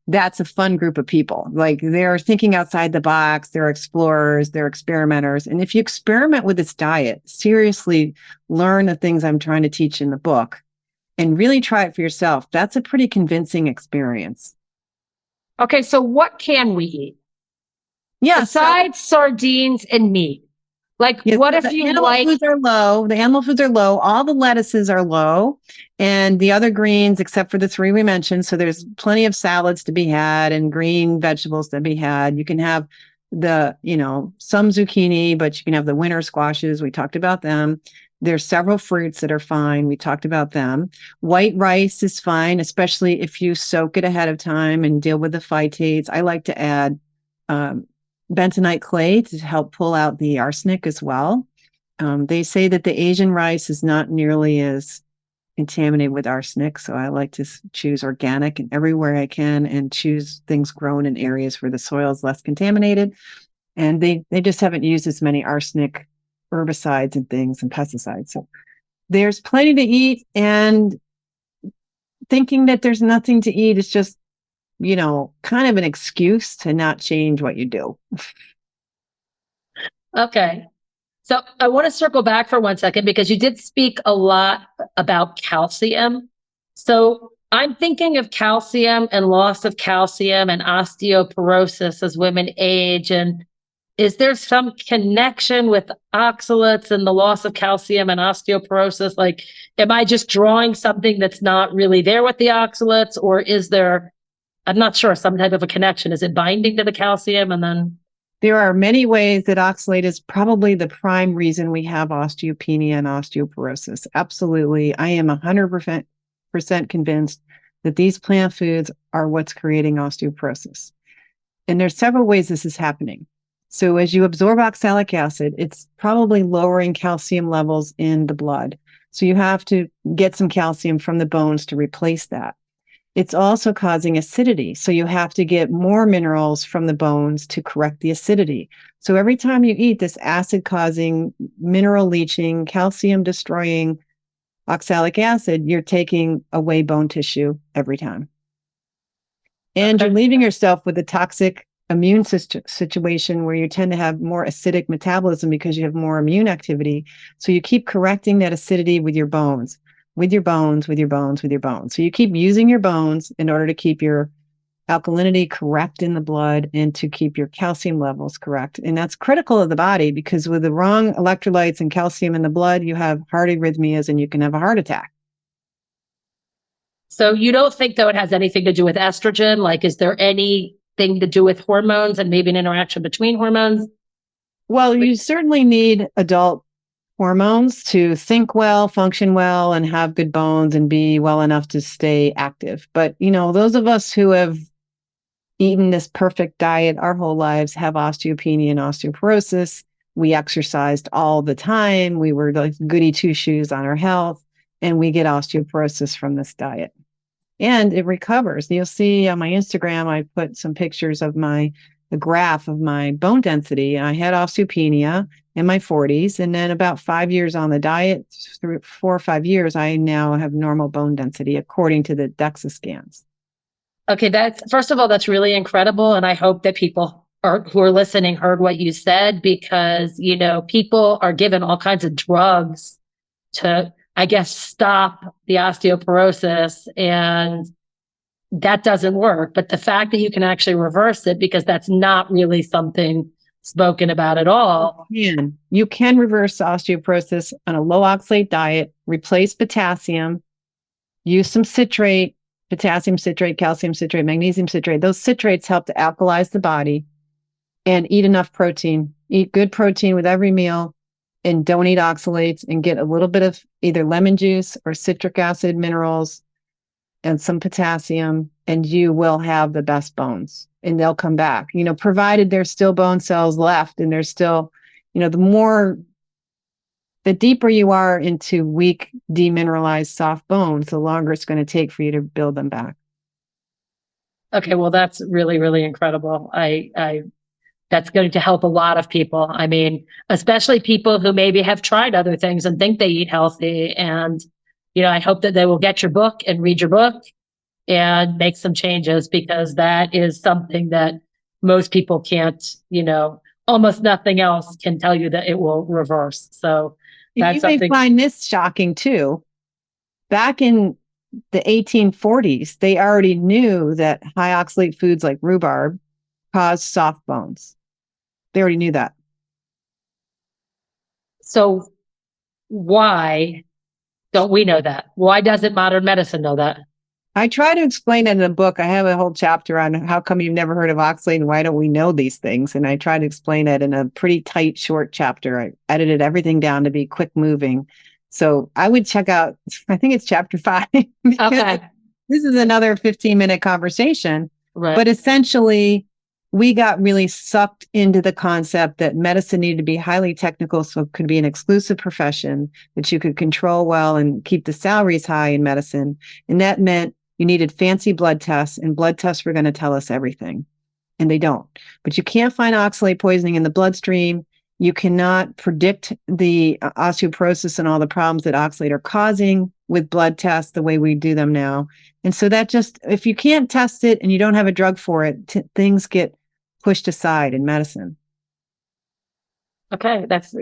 That's a fun group of people. Like, they're thinking outside the box, they're explorers, they're experimenters. And if you experiment with this diet, seriously learn the things I'm trying to teach in the book and really try it for yourself, that's a pretty convincing experience. Okay, so what can we eat? Yeah. Besides sardines and meat? Like, Yeah, what if the you animal like? foods are low. The animal foods are low. All the lettuces are low, and the other greens, except for the three we mentioned. So there's plenty of salads to be had and green vegetables to be had. You can have some zucchini, but you can have the winter squashes. We talked about them. There's several fruits that are fine. We talked about them. White rice is fine, especially if you soak it ahead of time and deal with the phytates. I like to add um, bentonite clay to help pull out the arsenic as well. They say that the Asian rice is not nearly as contaminated with arsenic, so I like to choose organic and everywhere I can and choose things grown in areas where the soil is less contaminated. And they just haven't used as many arsenic herbicides and things and pesticides. So there's plenty to eat, and thinking that there's nothing to eat is just, kind of an excuse to not change what you do. Okay. So I want to circle back for 1 second because you did speak a lot about calcium. So I'm thinking of calcium and loss of calcium and osteoporosis as women age. And is there some connection with oxalates and the loss of calcium and osteoporosis? Like, am I just drawing something that's not really there with the oxalates, or is there, I'm not sure, some type of a connection? Is it binding to the calcium and then? There are many ways that oxalate is probably the prime reason we have osteopenia and osteoporosis. Absolutely. I am 100% convinced that these plant foods are what's creating osteoporosis. And there's several ways this is happening. So as you absorb oxalic acid, it's probably lowering calcium levels in the blood. So you have to get some calcium from the bones to replace that. It's also causing acidity. So you have to get more minerals from the bones to correct the acidity. So every time you eat this acid causing, mineral leaching, calcium destroying oxalic acid, you're taking away bone tissue every time. And you're leaving yourself with a toxic immune situation where you tend to have more acidic metabolism because you have more immune activity. So you keep correcting that acidity with your bones. With your bones. So you keep using your bones in order to keep your alkalinity correct in the blood and to keep your calcium levels correct. And that's critical of the body because with the wrong electrolytes and calcium in the blood, you have heart arrhythmias and you can have a heart attack. So you don't think, though, it has anything to do with estrogen? Like, is there anything to do with hormones and maybe an interaction between hormones? Well, you certainly need adult hormones to think well, function well, and have good bones and be well enough to stay active. But, those of us who have eaten this perfect diet our whole lives have osteopenia and osteoporosis. We exercised all the time. We were like goody two shoes on our health, and we get osteoporosis from this diet. And it recovers. You'll see on my Instagram, I put some pictures of the graph of my bone density. I had osteopenia in my 40s. And then about 5 years on the diet, through 4 or 5 years, I now have normal bone density according to the DEXA scans. Okay, first of all, that's really incredible. And I hope that people who are listening heard what you said because, people are given all kinds of drugs to, I guess, stop the osteoporosis, and that doesn't work. But the fact that you can actually reverse it, because that's not really something spoken about at all. You can reverse osteoporosis on a low oxalate diet, replace potassium, use some citrate, potassium citrate, calcium citrate, magnesium citrate. Those citrates help to alkalize the body, and eat enough protein. Eat good protein with every meal, and don't eat oxalates, and get a little bit of either lemon juice or citric acid minerals and some potassium, and you will have the best bones and they'll come back, provided there's still bone cells left and there's still, the deeper you are into weak, demineralized, soft bones, the longer it's going to take for you to build them back. Okay, well, that's really, really incredible. That's going to help a lot of people. I mean, especially people who maybe have tried other things and think they eat healthy. And, I hope that they will get your book and read your book and make some changes, because that is something that most people can't, almost nothing else can tell you that it will reverse. So And that's you may something. find this shocking too. Back in the 1840s, they already knew that high oxalate foods like rhubarb cause soft bones. They already knew that. So why don't we know that? Why doesn't modern medicine know that? I try to explain it in the book. I have a whole chapter on how come you've never heard of oxalate and why don't we know these things. And I try to explain it in a pretty tight, short chapter. I edited everything down to be quick moving. So I would check out, I think it's chapter 5, because Okay. this is another 15-minute conversation. Right. But essentially, we got really sucked into the concept that medicine needed to be highly technical, so it could be an exclusive profession that you could control well and keep the salaries high in medicine. And that meant you needed fancy blood tests, and blood tests were going to tell us everything. And they don't. But you can't find oxalate poisoning in the bloodstream. You cannot predict the osteoporosis and all the problems that oxalate are causing with blood tests the way we do them now. And so that just, if you can't test it and you don't have a drug for it, things get pushed aside in medicine. Okay, that's,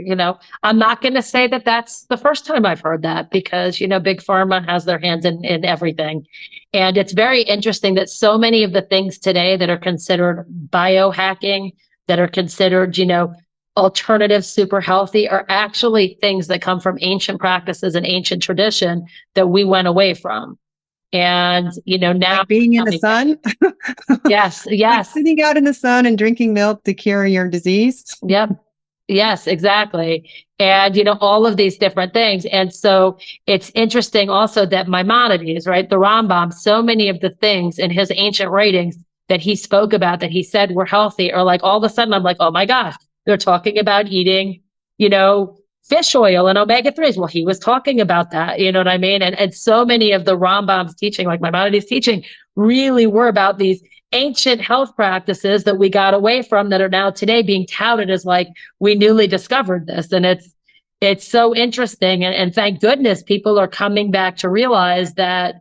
I'm not going to say that that's the first time I've heard that, because, Big Pharma has their hands in everything. And it's very interesting that so many of the things today that are considered biohacking, that are considered, alternative super healthy, are actually things that come from ancient practices and ancient tradition that we went away from. And, now like being in the sun. Yes, like yes. sitting out in the sun and drinking milk to cure your disease. Yep. Yes, exactly. And, all of these different things. And so it's interesting also that Maimonides, right, the Rambam, so many of the things in his ancient writings that he spoke about, that he said were healthy, or like all of a sudden I'm like, oh my gosh, they're talking about eating, fish oil and omega-3s. Well, he was talking about that, you know what I mean? And so many of the Rambam's teaching, like Maimonides' teaching, really were about these ancient health practices that we got away from, that are now today being touted as like, we newly discovered this. And it's so interesting. And thank goodness people are coming back to realize that,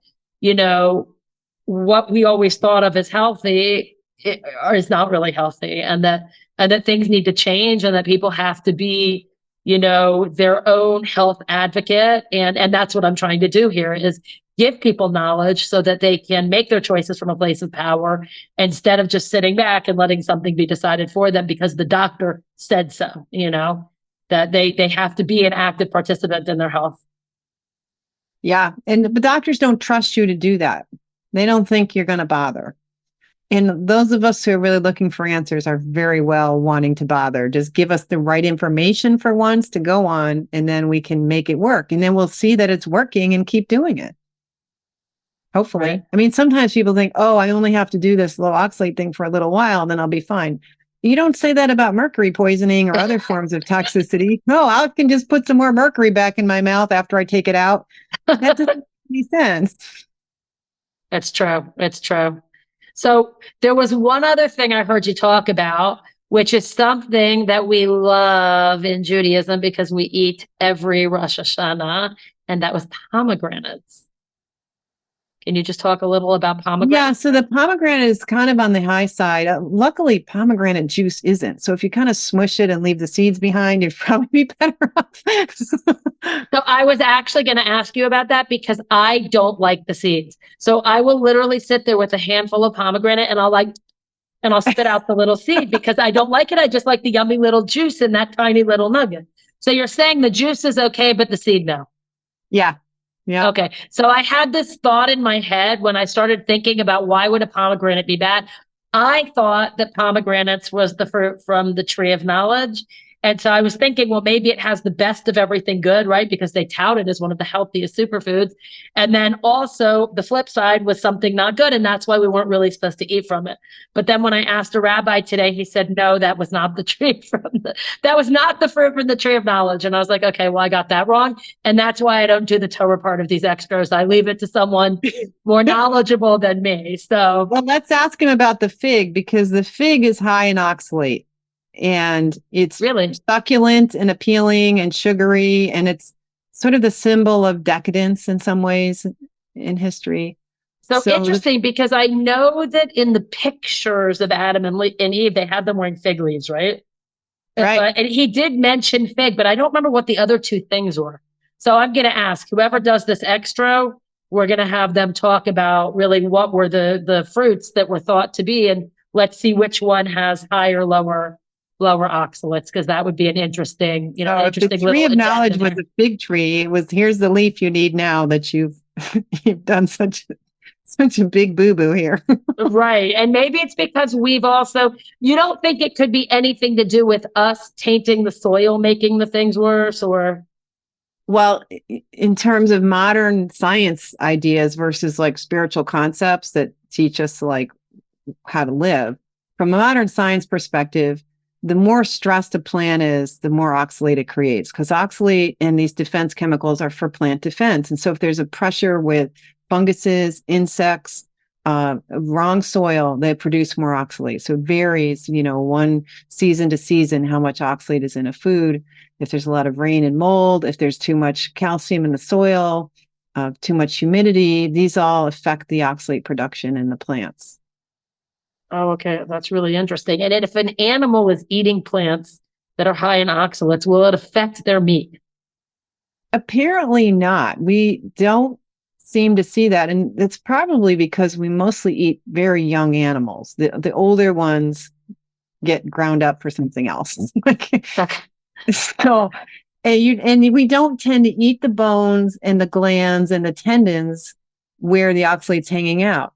what we always thought of as healthy is not really healthy, and that things need to change, and that people have to be, their own health advocate. And that's what I'm trying to do here, is give people knowledge so that they can make their choices from a place of power, instead of just sitting back and letting something be decided for them because the doctor said so, that they have to be an active participant in their health. Yeah. But doctors don't trust you to do that. They don't think you're going to bother. And those of us who are really looking for answers are very well wanting to bother. Just give us the right information for once to go on, and then we can make it work. And then we'll see that it's working and keep doing it. Hopefully. Right. I mean, sometimes people think, oh, I only have to do this low oxalate thing for a little while, and then I'll be fine. You don't say that about mercury poisoning or other forms of toxicity. No, I can just put some more mercury back in my mouth after I take it out. That doesn't make any sense. It's true. It's true. So there was one other thing I heard you talk about, which is something that we love in Judaism because we eat every Rosh Hashanah, and that was pomegranates. Can you just talk a little about pomegranate? Yeah, so the pomegranate is kind of on the high side. Luckily, pomegranate juice isn't. So if you kind of smush it and leave the seeds behind, you'd probably be better off. So I was actually going to ask you about that, because I don't like the seeds. So I will literally sit there with a handful of pomegranate, and I'll spit out the little seed because I don't like it. I just like the yummy little juice in that tiny little nugget. So you're saying the juice is okay, but the seed, no? Yeah. Yeah. Okay. So I had this thought in my head when I started thinking about why would a pomegranate be bad. I thought that pomegranates was the fruit from the tree of knowledge. And so I was thinking, well, maybe it has the best of everything good, right? Because they tout it as one of the healthiest superfoods. And then also the flip side was something not good. And that's why we weren't really supposed to eat from it. But then when I asked a rabbi today, he said, no, that was not the tree that was not the fruit from the tree of knowledge. And I was like, okay, well, I got that wrong. And that's why I don't do the Torah part of these extras. I leave it to someone more knowledgeable than me. So, well, let's ask him about the fig, because the fig is high in oxalate, and it's really succulent and appealing and sugary, and it's sort of the symbol of decadence in some ways in history. so interesting, because I know that in the pictures of Adam and Eve, they had them wearing fig leaves, right? Right. And he did mention fig, but I don't remember what the other two things were. So I'm going to ask whoever does this extra, we're going to have them talk about really what were the fruits that were thought to be, and let's see which one has higher, lower oxalates, because that would be an interesting, interesting the tree little of knowledge was there. a fig tree. It was, here's the leaf you need now that you've you've done such a big boo-boo here. Right. And maybe it's because we've also, you don't think it could be anything to do with us tainting the soil, making the things worse, or? Well, in terms of modern science ideas versus like spiritual concepts that teach us like how to live, from a modern science perspective, the more stressed a plant is, the more oxalate it creates, because oxalate and these defense chemicals are for plant defense. And so if there's a pressure with funguses, insects, wrong soil, they produce more oxalate. So it varies, one season to season, how much oxalate is in a food. If there's a lot of rain and mold, if there's too much calcium in the soil, too much humidity, these all affect the oxalate production in the plants. Oh, okay. That's really interesting. And if an animal is eating plants that are high in oxalates, will it affect their meat? Apparently not. We don't seem to see that. And it's probably because we mostly eat very young animals. The older ones get ground up for something else. So, and we don't tend to eat the bones and the glands and the tendons where the oxalate's hanging out.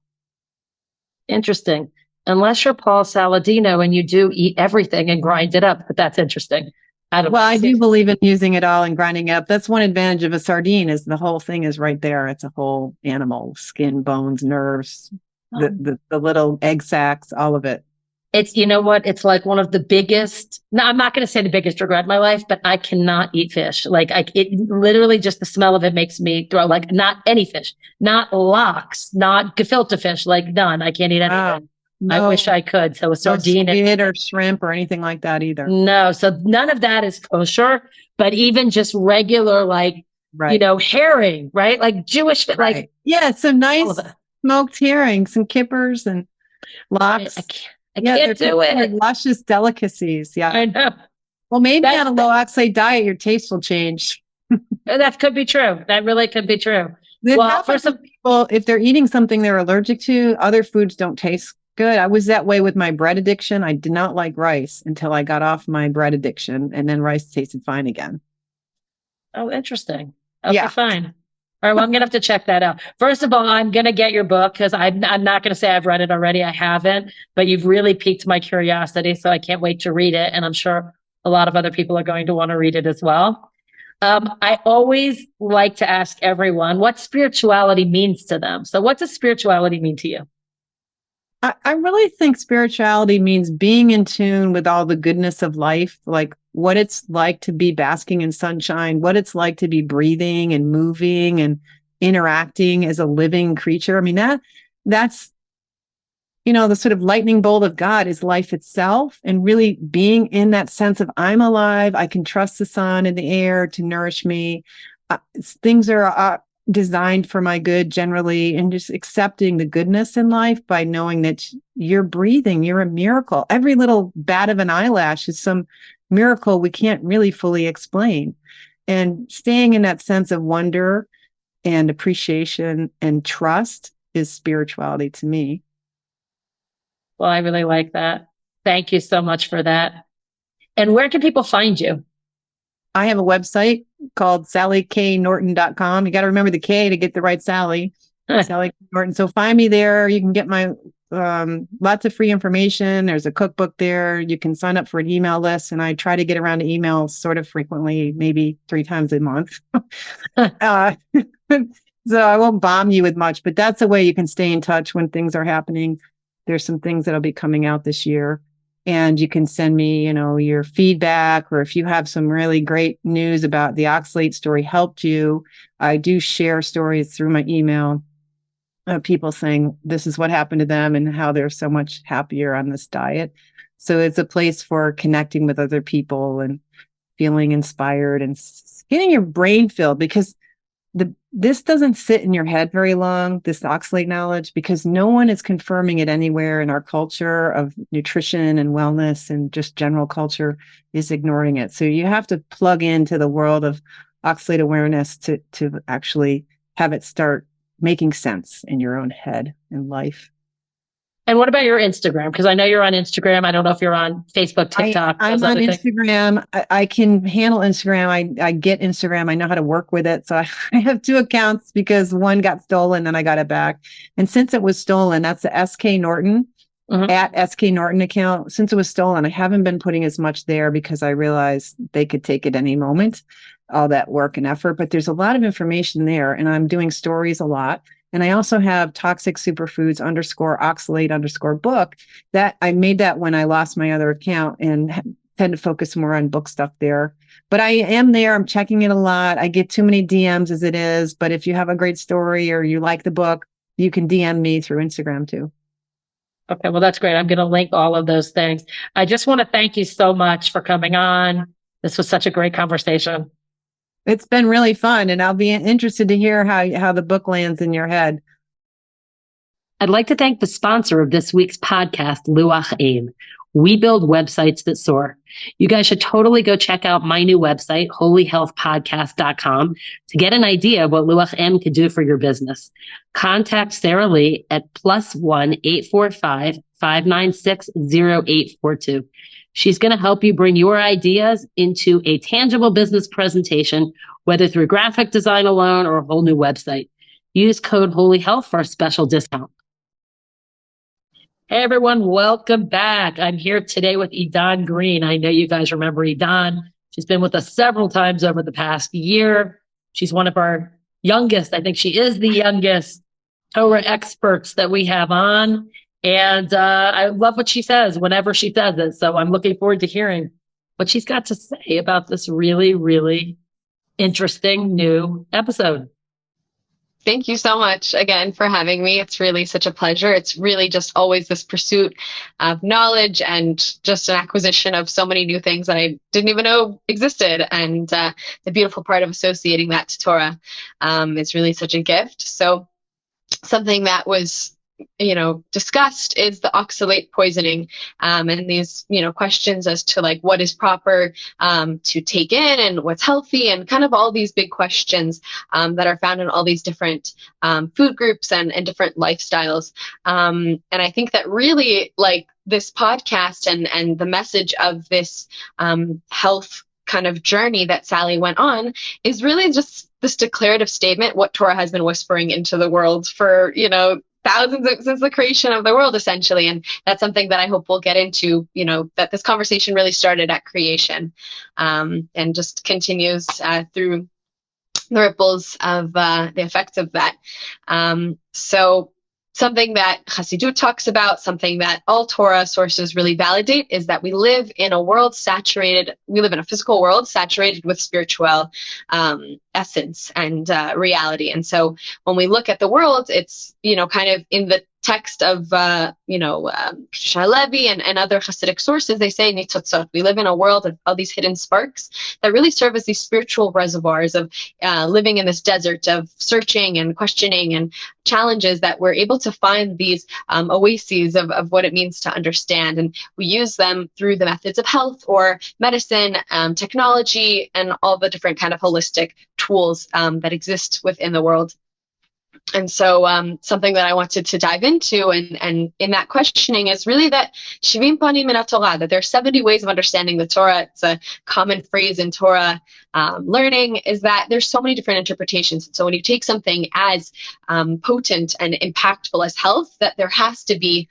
Interesting. Unless you're Paul Saladino and you do eat everything and grind it up, but that's interesting. I do believe in using it all and grinding it up. That's one advantage of a sardine, is the whole thing is right there. It's a whole animal, skin, bones, nerves, the little egg sacs, all of it. It's, you know what? It's like one of the biggest, no, I'm not going to say the biggest regret in my life, but I cannot eat fish. Like it literally, just the smell of it makes me throw, like, not any fish, not lox, not gefilte fish, like none. I can't eat anything. Wow. No, I wish I could. So a sardine, squid or shrimp or anything like that either. No. So none of that is kosher, but even just regular, like, right. Herring, right? Like Jewish, right. Like, yeah, some nice smoked herrings and kippers and lox. I can't do it. Luscious delicacies. Yeah. I know. Well, maybe on a low oxalate diet, your taste will change. That could be true. That really could be true. Well, for some people, if they're eating something they're allergic to, other foods don't taste good. I was that way with my bread addiction. I did not like rice until I got off my bread addiction, and then rice tasted fine again. Oh, interesting. Okay, fine. All right, well, I'm going to have to check that out. First of all, I'm going to get your book, because I'm not going to say I've read it already. I haven't, but you've really piqued my curiosity, so I can't wait to read it. And I'm sure a lot of other people are going to want to read it as well. I always like to ask everyone what spirituality means to them. So what does spirituality mean to you? I really think spirituality means being in tune with all the goodness of life, like what it's like to be basking in sunshine, what it's like to be breathing and moving and interacting as a living creature. I mean, that's, the sort of lightning bolt of God is life itself, and really being in that sense of I'm alive. I can trust the sun and the air to nourish me. Things are designed for my good generally, and just accepting the goodness in life by knowing that you're breathing, you're a miracle. Every little bat of an eyelash is some miracle we can't really fully explain. And staying in that sense of wonder and appreciation and trust is spirituality to me. Well, I really like that. Thank you so much for that. And where can people find you? I have a website called SallyKNorton.com. You got to remember the K to get the right Sally. Sally Norton. So find me there. You can get my lots of free information. There's a cookbook there. You can sign up for an email list. And I try to get around to emails sort of frequently, maybe 3 times a month. uh, so I won't bomb you with much, but that's a way you can stay in touch when things are happening. There's some things that'll be coming out this year. And you can send me, your feedback, or if you have some really great news about the oxalate story helped you. I do share stories through my email of people saying this is what happened to them and how they're so much happier on this diet. So it's a place for connecting with other people and feeling inspired and getting your brain filled, because this doesn't sit in your head very long, this oxalate knowledge, because no one is confirming it anywhere in our culture of nutrition and wellness, and just general culture is ignoring it. So you have to plug into the world of oxalate awareness to actually have it start making sense in your own head and life. And what about your Instagram? Because I know you're on Instagram. I don't know if you're on Facebook, TikTok. I'm on Instagram. I can handle Instagram. I get Instagram. I know how to work with it. So I have 2 accounts because one got stolen and I got it back. And since it was stolen, that's the SK Norton at SK Norton account. Since it was stolen, I haven't been putting as much there because I realized they could take it any moment, all that work and effort. But there's a lot of information there, and I'm doing stories a lot. And I also have Toxic Superfoods _ book that I made that when I lost my other account and tend to focus more on book stuff there. But I am there. I'm checking it a lot. I get too many DMs as it is. But if you have a great story or you like the book, you can DM me through Instagram too. Okay, well, that's great. I'm going to link all of those things. I just want to thank you so much for coming on. This was such a great conversation. It's been really fun, and I'll be interested to hear how the book lands in your head. I'd like to thank the sponsor of this week's podcast, Low-oxalate. We build websites that soar. You guys should totally go check out my new website, holyhealthpodcast.com, to get an idea of what Low-oxalate could do for your business. Contact Sarah Lee at +1 845 596 0842. She's going to help you bring your ideas into a tangible business presentation, whether through graphic design alone or a whole new website. Use code HOLYHEALTH for a special discount. Hey everyone, welcome back. I'm here today with Edan Green. I know you guys remember Edan. She's been with us several times over the past year. She's one of our youngest, I think she is the youngest Torah experts that we have on. And I love what she says whenever she says it. So I'm looking forward to hearing what she's got to say about this really, really interesting new episode. Thank you so much again for having me. It's really such a pleasure. It's really just always this pursuit of knowledge and just an acquisition of so many new things that I didn't even know existed. And the beautiful part of associating that to Torah is really such a gift. So something that was discussed is the oxalate poisoning, and these, questions as to like what is proper to take in and what's healthy, and kind of all these big questions that are found in all these different food groups and different lifestyles. And I think that really like this podcast and the message of this health kind of journey that Sally went on is really just this declarative statement, what Torah has been whispering into the world for, since the creation of the world, essentially. And that's something that I hope we'll get into, that this conversation really started at creation and just continues through the ripples of the effects of that. So something that Chassidut talks about, something that all Torah sources really validate, is that we live in a physical world saturated with spiritual essence and reality. And so when we look at the world, it's, kind of in the text of, Shai Levi and other Hasidic sources, they say, nitzotzot, we live in a world of all these hidden sparks that really serve as these spiritual reservoirs of living in this desert of searching and questioning and challenges, that we're able to find these oases of what it means to understand. And we use them through the methods of health or medicine, technology, and all the different kind of holistic tools that exist within the world. And so something that I wanted to dive into and in that questioning is really that Shivim Panim min Torah, that there are 70 ways of understanding the Torah. It's a common phrase in Torah learning, is that there's so many different interpretations. So when you take something as potent and impactful as health, that there has to be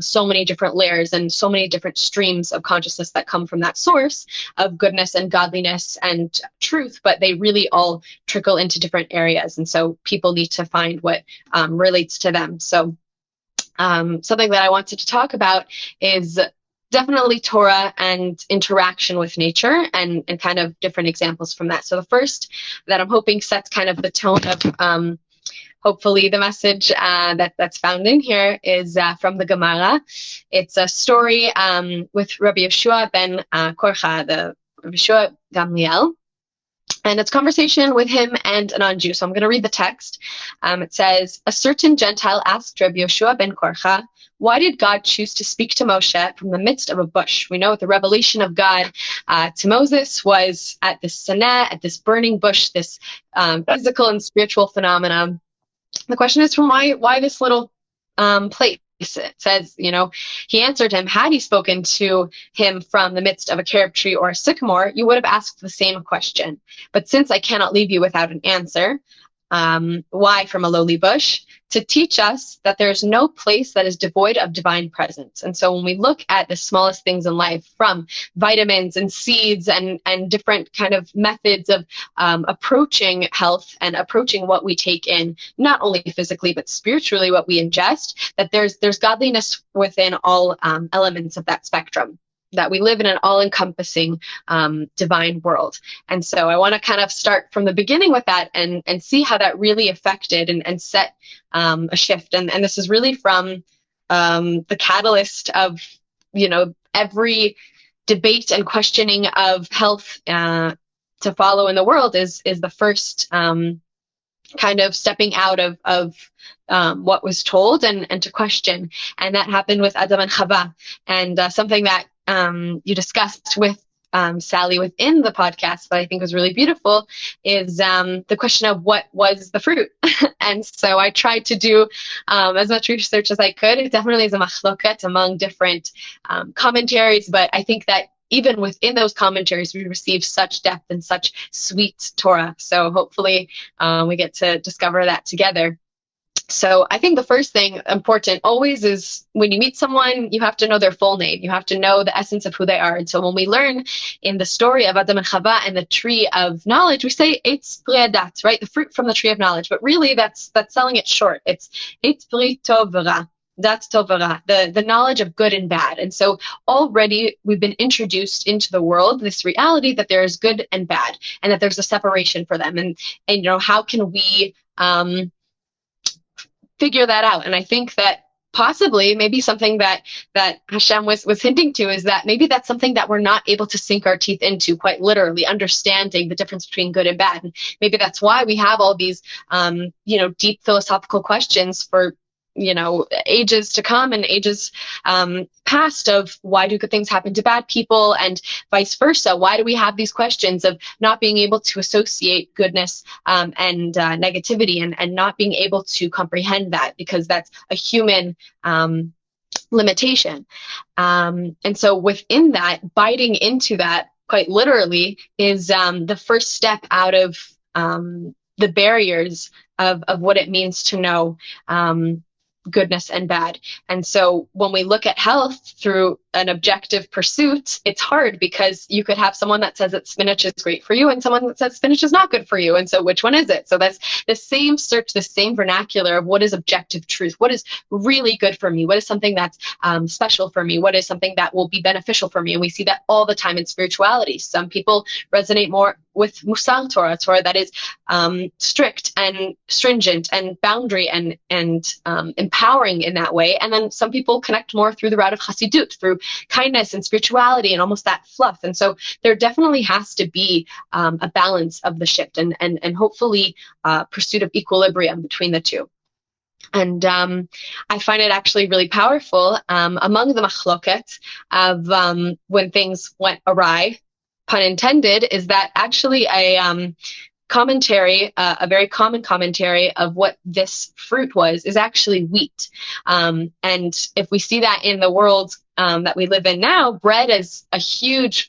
so many different layers and so many different streams of consciousness that come from that source of goodness and godliness and truth, but they really all trickle into different areas. And so people need to find what relates to them. So something that I wanted to talk about is definitely Torah and interaction with nature and kind of different examples from that. So the first that I'm hoping sets kind of the tone of hopefully the message that's found in here is from the Gemara. It's a story with Rabbi Yeshua ben Korcha, the Rabbi Yeshua Gamliel. And it's conversation with him and a non-Jew. So I'm going to read the text. It says, a certain Gentile asked Rabbi Yeshua ben Korcha, why did God choose to speak to Moshe from the midst of a bush? We know the revelation of God to Moses was at this saneh, at this burning bush, this physical and spiritual phenomenon. The question is from why this little place? It says, he answered him, had he spoken to him from the midst of a carob tree or a sycamore, you would have asked the same question. But since I cannot leave you without an answer, why from a lowly bush? To teach us that there's no place that is devoid of divine presence. And so when we look at the smallest things in life, from vitamins and seeds and different kind of methods of approaching health and approaching what we take in, not only physically, but spiritually, what we ingest, that there's godliness within all elements of that spectrum, that we live in an all-encompassing divine world. And so I want to kind of start from the beginning with that and see how that really affected and set a shift. And this is really from the catalyst of, every debate and questioning of health to follow in the world is the first kind of stepping out of what was told and to question. And that happened with Adam and Chava. And something that you discussed with Sally within the podcast, but I think was really beautiful, is the question of what was the fruit. And so I tried to do as much research as I could. It definitely is a machloket among different commentaries, but I think that even within those commentaries, we receive such depth and such sweet Torah. So hopefully we get to discover that together. So I think the first thing important always is when you meet someone, you have to know their full name. You have to know the essence of who they are. And so when we learn in the story of Adam and Chava and the tree of knowledge, we say Eitz Pri Hadat, right? The fruit from the tree of knowledge. But really that's selling it short. It's Eitz Pri Tov V'Ra. That's Tovara, the knowledge of good and bad. And so already we've been introduced into the world, this reality that there is good and bad and that there's a separation for them. And how can we figure that out? And I think that possibly maybe something that Hashem was hinting to is that maybe that's something that we're not able to sink our teeth into, quite literally understanding the difference between good and bad. And maybe that's why we have all these deep philosophical questions for ages to come and ages past of why do good things happen to bad people and vice versa. Why do we have these questions of not being able to associate goodness and negativity and not being able to comprehend that, because that's a human limitation. And so within that, biting into that quite literally is the first step out of the barriers of what it means to know goodness and bad. And so when we look at health through an objective pursuit, it's hard because you could have someone that says that spinach is great for you and someone that says spinach is not good for you. And so which one is it? So that's the same search, the same vernacular of what is objective truth? What is really good for me? What is something that's special for me? What is something that will be beneficial for me? And we see that all the time in spirituality. Some people resonate more with Musach Torah that is strict and stringent and boundary and empowering in that way. And then some people connect more through the route of Hasidut, through kindness and spirituality and almost that fluff. And so there definitely has to be a balance of the shift and hopefully pursuit of equilibrium between the two. And I find it actually really powerful among the machloket of when things went awry, pun intended, is that actually commentary, a very common commentary of what this fruit was, is actually wheat. And if we see that in the world that we live in now, bread is a huge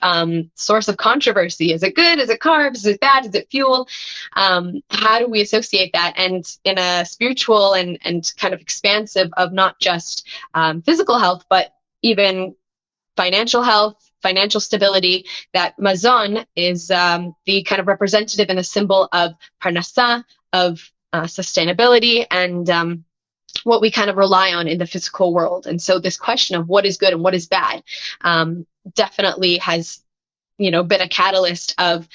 source of controversy. Is it good? Is it carbs? Is it bad? Is it fuel? How do we associate that? And in a spiritual and kind of expansive of not just physical health, but even financial health, financial stability, that mazon is the kind of representative and a symbol of parnasa, of sustainability, and what we kind of rely on in the physical world. And so this question of what is good and what is bad definitely has, been a catalyst of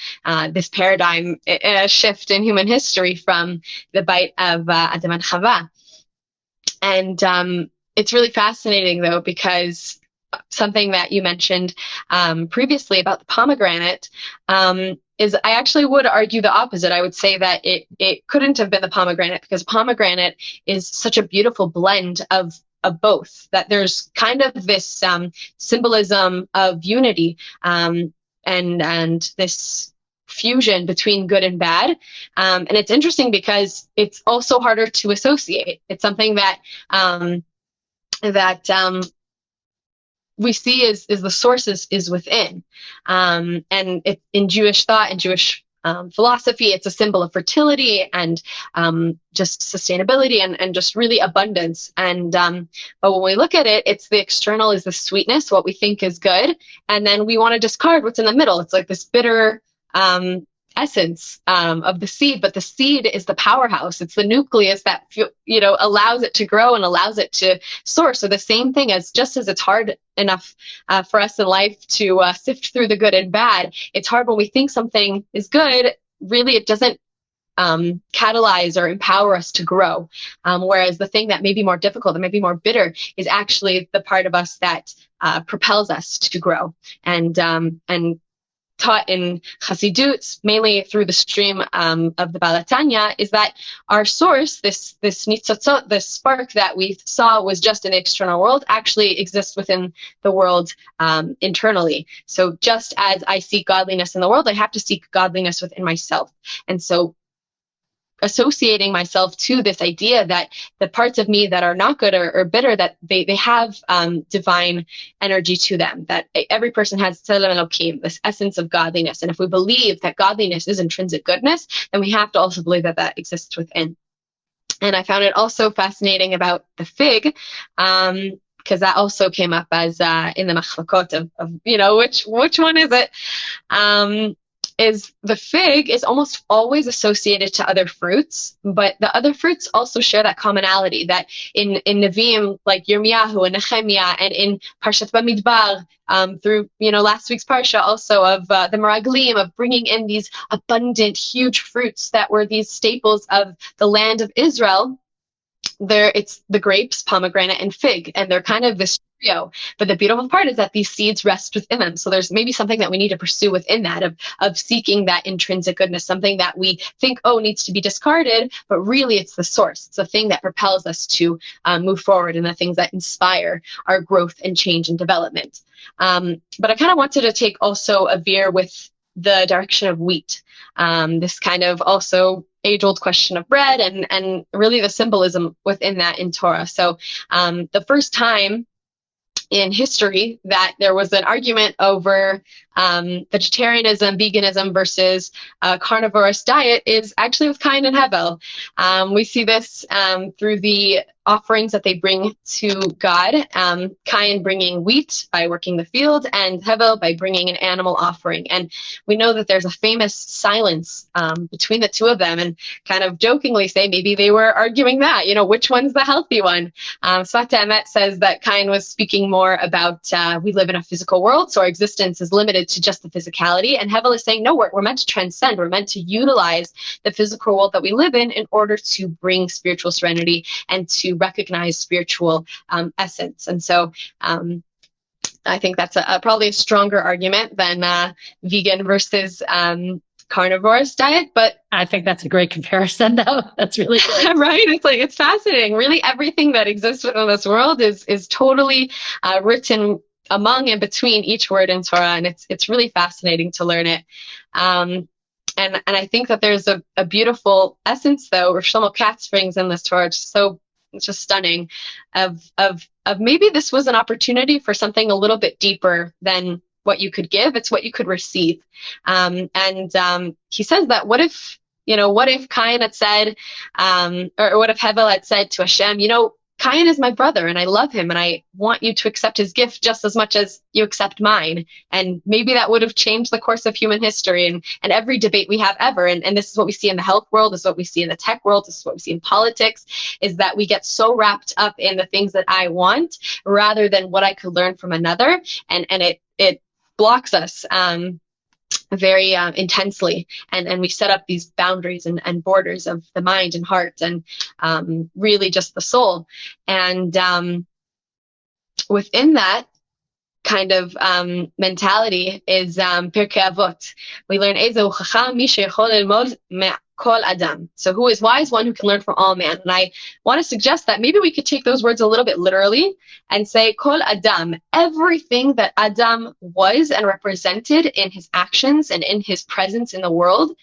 this paradigm shift in human history from the bite of Adam and Chava. And it's really fascinating, though, because something that you mentioned previously about the pomegranate is, I actually would argue the opposite. I would say that it couldn't have been the pomegranate, because pomegranate is such a beautiful blend of both, that there's kind of this symbolism of unity and this fusion between good and bad. And it's interesting because it's also harder to associate. It's something that we see is the source is within. And in Jewish thought and Jewish philosophy, it's a symbol of fertility and just sustainability and just really abundance. And but when we look at it, it's the external is the sweetness, what we think is good, and then we want to discard what's in the middle. It's like this bitter essence of the seed, but the seed is the powerhouse. It's the nucleus that allows it to grow and allows it to soar. So the same thing, as just as it's hard enough for us in life to sift through the good and bad, it's hard when we think something is good. Really, it doesn't catalyze or empower us to grow. Whereas the thing that may be more difficult, that may be more bitter, is actually the part of us that propels us to grow. And taught in Chassidut, mainly through the stream of the Balatanya, is that our source, this nitzotzot, this spark that we saw was just in the external world, actually exists within the world internally. So just as I seek godliness in the world, I have to seek godliness within myself. And so associating myself to this idea that the parts of me that are not good or bitter, that they have divine energy to them, that every person has tzelem Elokim, this essence of godliness. And if we believe that godliness is intrinsic goodness, then we have to also believe that that exists within. And I found it also fascinating about the fig, because that also came up as in the machlokot of which one is it? Is the fig is almost always associated to other fruits, but the other fruits also share that commonality, that in Nevi'im like Yirmiyahu and Nehemiah, and in Parshat Bamidbar, through last week's parsha also of the Meraglim, of bringing in these abundant, huge fruits that were these staples of the land of Israel. It's the grapes, pomegranate, and fig, and they're kind of this trio. But the beautiful part is that these seeds rest within them. So there's maybe something that we need to pursue within that of seeking that intrinsic goodness, something that we think, needs to be discarded, but really it's the source. It's the thing that propels us to move forward, and the things that inspire our growth and change and development. But I kind of wanted to take also a veer with the direction of wheat. This kind of also age-old question of bread and really the symbolism within that in Torah. So the first time in history that there was an argument over vegetarianism, veganism versus a carnivorous diet is actually with Cain and Hevel. We see this through the offerings that they bring to God. Cain bringing wheat by working the field, and Hevel by bringing an animal offering. And we know that there's a famous silence between the two of them, and kind of jokingly say maybe they were arguing that, which one's the healthy one. Sfat Emet says that Cain was speaking more about we live in a physical world, so our existence is limited to just the physicality. And Hevel is saying, no, we're meant to transcend. We're meant to utilize the physical world that we live in order to bring spiritual serenity and to recognize spiritual essence. And so I think that's probably a stronger argument than vegan versus carnivorous diet. But I think that's a great comparison, though. That's really good. Right? It's fascinating. Really, everything that exists within this world is totally written among and between each word in Torah, and it's really fascinating to learn it. And I think that there's a beautiful essence, though, where Shlomo Katz brings in this Torah. It's just stunning, of maybe this was an opportunity for something a little bit deeper than what you could give. It's what you could receive. And he says that what if Cain had said, or what if Hevel had said to Hashem, Cain is my brother and I love him and I want you to accept his gift just as much as you accept mine. And maybe that would have changed the course of human history and every debate we have ever. And this is what we see in the health world. This is what we see in the tech world. This is what we see in politics, is that we get so wrapped up in the things that I want rather than what I could learn from another. And it blocks us very intensely, and we set up these boundaries and borders of the mind and heart and really just the soul. And within that kind of mentality is Pirkei Avot. We learn Ezo Chacham mi sheyachol lelmod me'kol adam. So who is wise? One who can learn from all man. And I want to suggest that maybe we could take those words a little bit literally and say Kol Adam, everything that Adam was and represented in his actions and in his presence in the world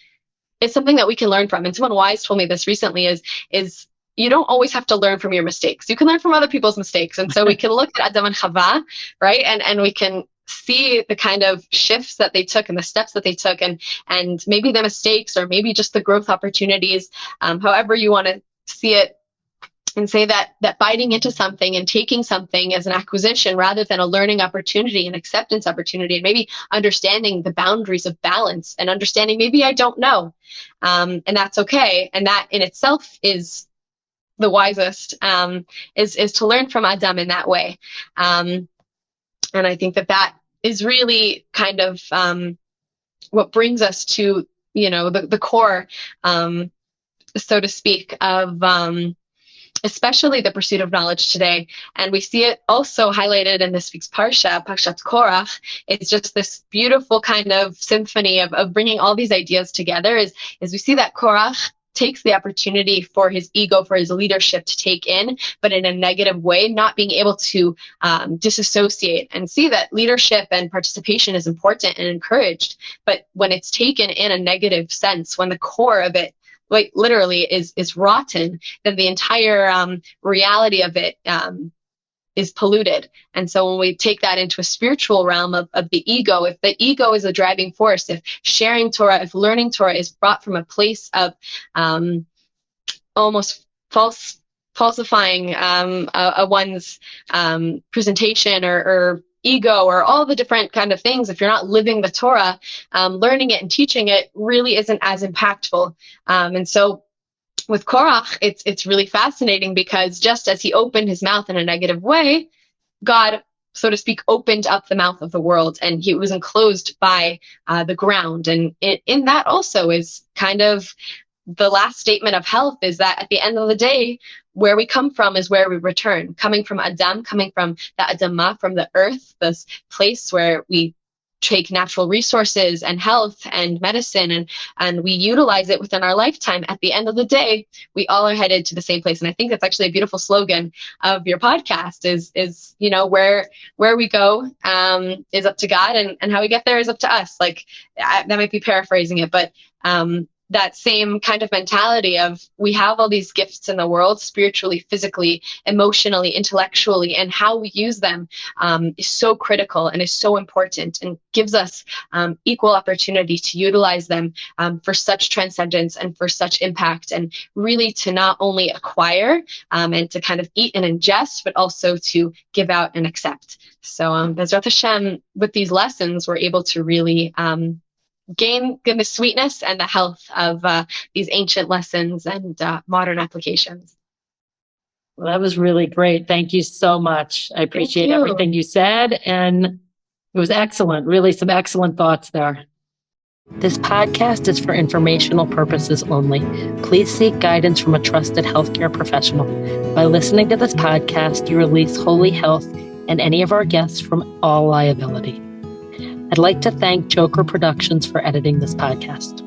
is something that we can learn from. And someone wise told me this recently is you don't always have to learn from your mistakes. You can learn from other people's mistakes. And so we can look at Adam and Chava, right? And we can see the kind of shifts that they took and the steps that they took and maybe the mistakes or maybe just the growth opportunities, however you want to see it, and say that biting into something and taking something as an acquisition rather than a learning opportunity and acceptance opportunity, and maybe understanding the boundaries of balance and understanding maybe I don't know, and that's okay. And that in itself is the wisest, is to learn from Adam in that way. And I think that is really kind of what brings us to, the core, so to speak, of especially the pursuit of knowledge today. And we see it also highlighted in this week's Parshat Korach. It's just this beautiful kind of symphony of bringing all these ideas together as we see that Korach takes the opportunity for his ego, for his leadership to take in, but in a negative way, not being able to disassociate and see that leadership and participation is important and encouraged. But when it's taken in a negative sense, when the core of it literally is rotten, then the entire reality of it is polluted. And so when we take that into a spiritual realm of the ego, if the ego is a driving force, if sharing Torah, if learning Torah is brought from a place of almost falsifying one's presentation or ego or all the different kind of things, if you're not living the Torah, learning it and teaching it really isn't as impactful. And so with Korach, it's really fascinating because just as he opened his mouth in a negative way, God, so to speak, opened up the mouth of the world, and he was enclosed by the ground. And in that also is kind of the last statement of health, is that at the end of the day, where we come from is where we return. Coming from Adam, coming from the Adamah, from the earth, this place where we take natural resources and health and medicine and we utilize it within our lifetime. At the end of the day, we all are headed to the same place. And I think that's actually a beautiful slogan of your podcast is where we go is up to God, and how we get there is up to us. That might be paraphrasing it, but that same kind of mentality of we have all these gifts in the world, spiritually, physically, emotionally, intellectually, and how we use them is so critical and is so important and gives us equal opportunity to utilize them for such transcendence and for such impact, and really to not only acquire and to kind of eat and ingest, but also to give out and accept. So Bezrat Hashem, with these lessons, we're able to really gain the sweetness and the health of these ancient lessons and modern applications. Well, that was really great. Thank you so much. I appreciate everything you said, and it was excellent. Really some excellent thoughts there. This podcast is for informational purposes only. Please seek guidance from a trusted healthcare professional. By listening to this podcast, you release Holy Health and any of our guests from all liability. I'd like to thank Joker Productions for editing this podcast.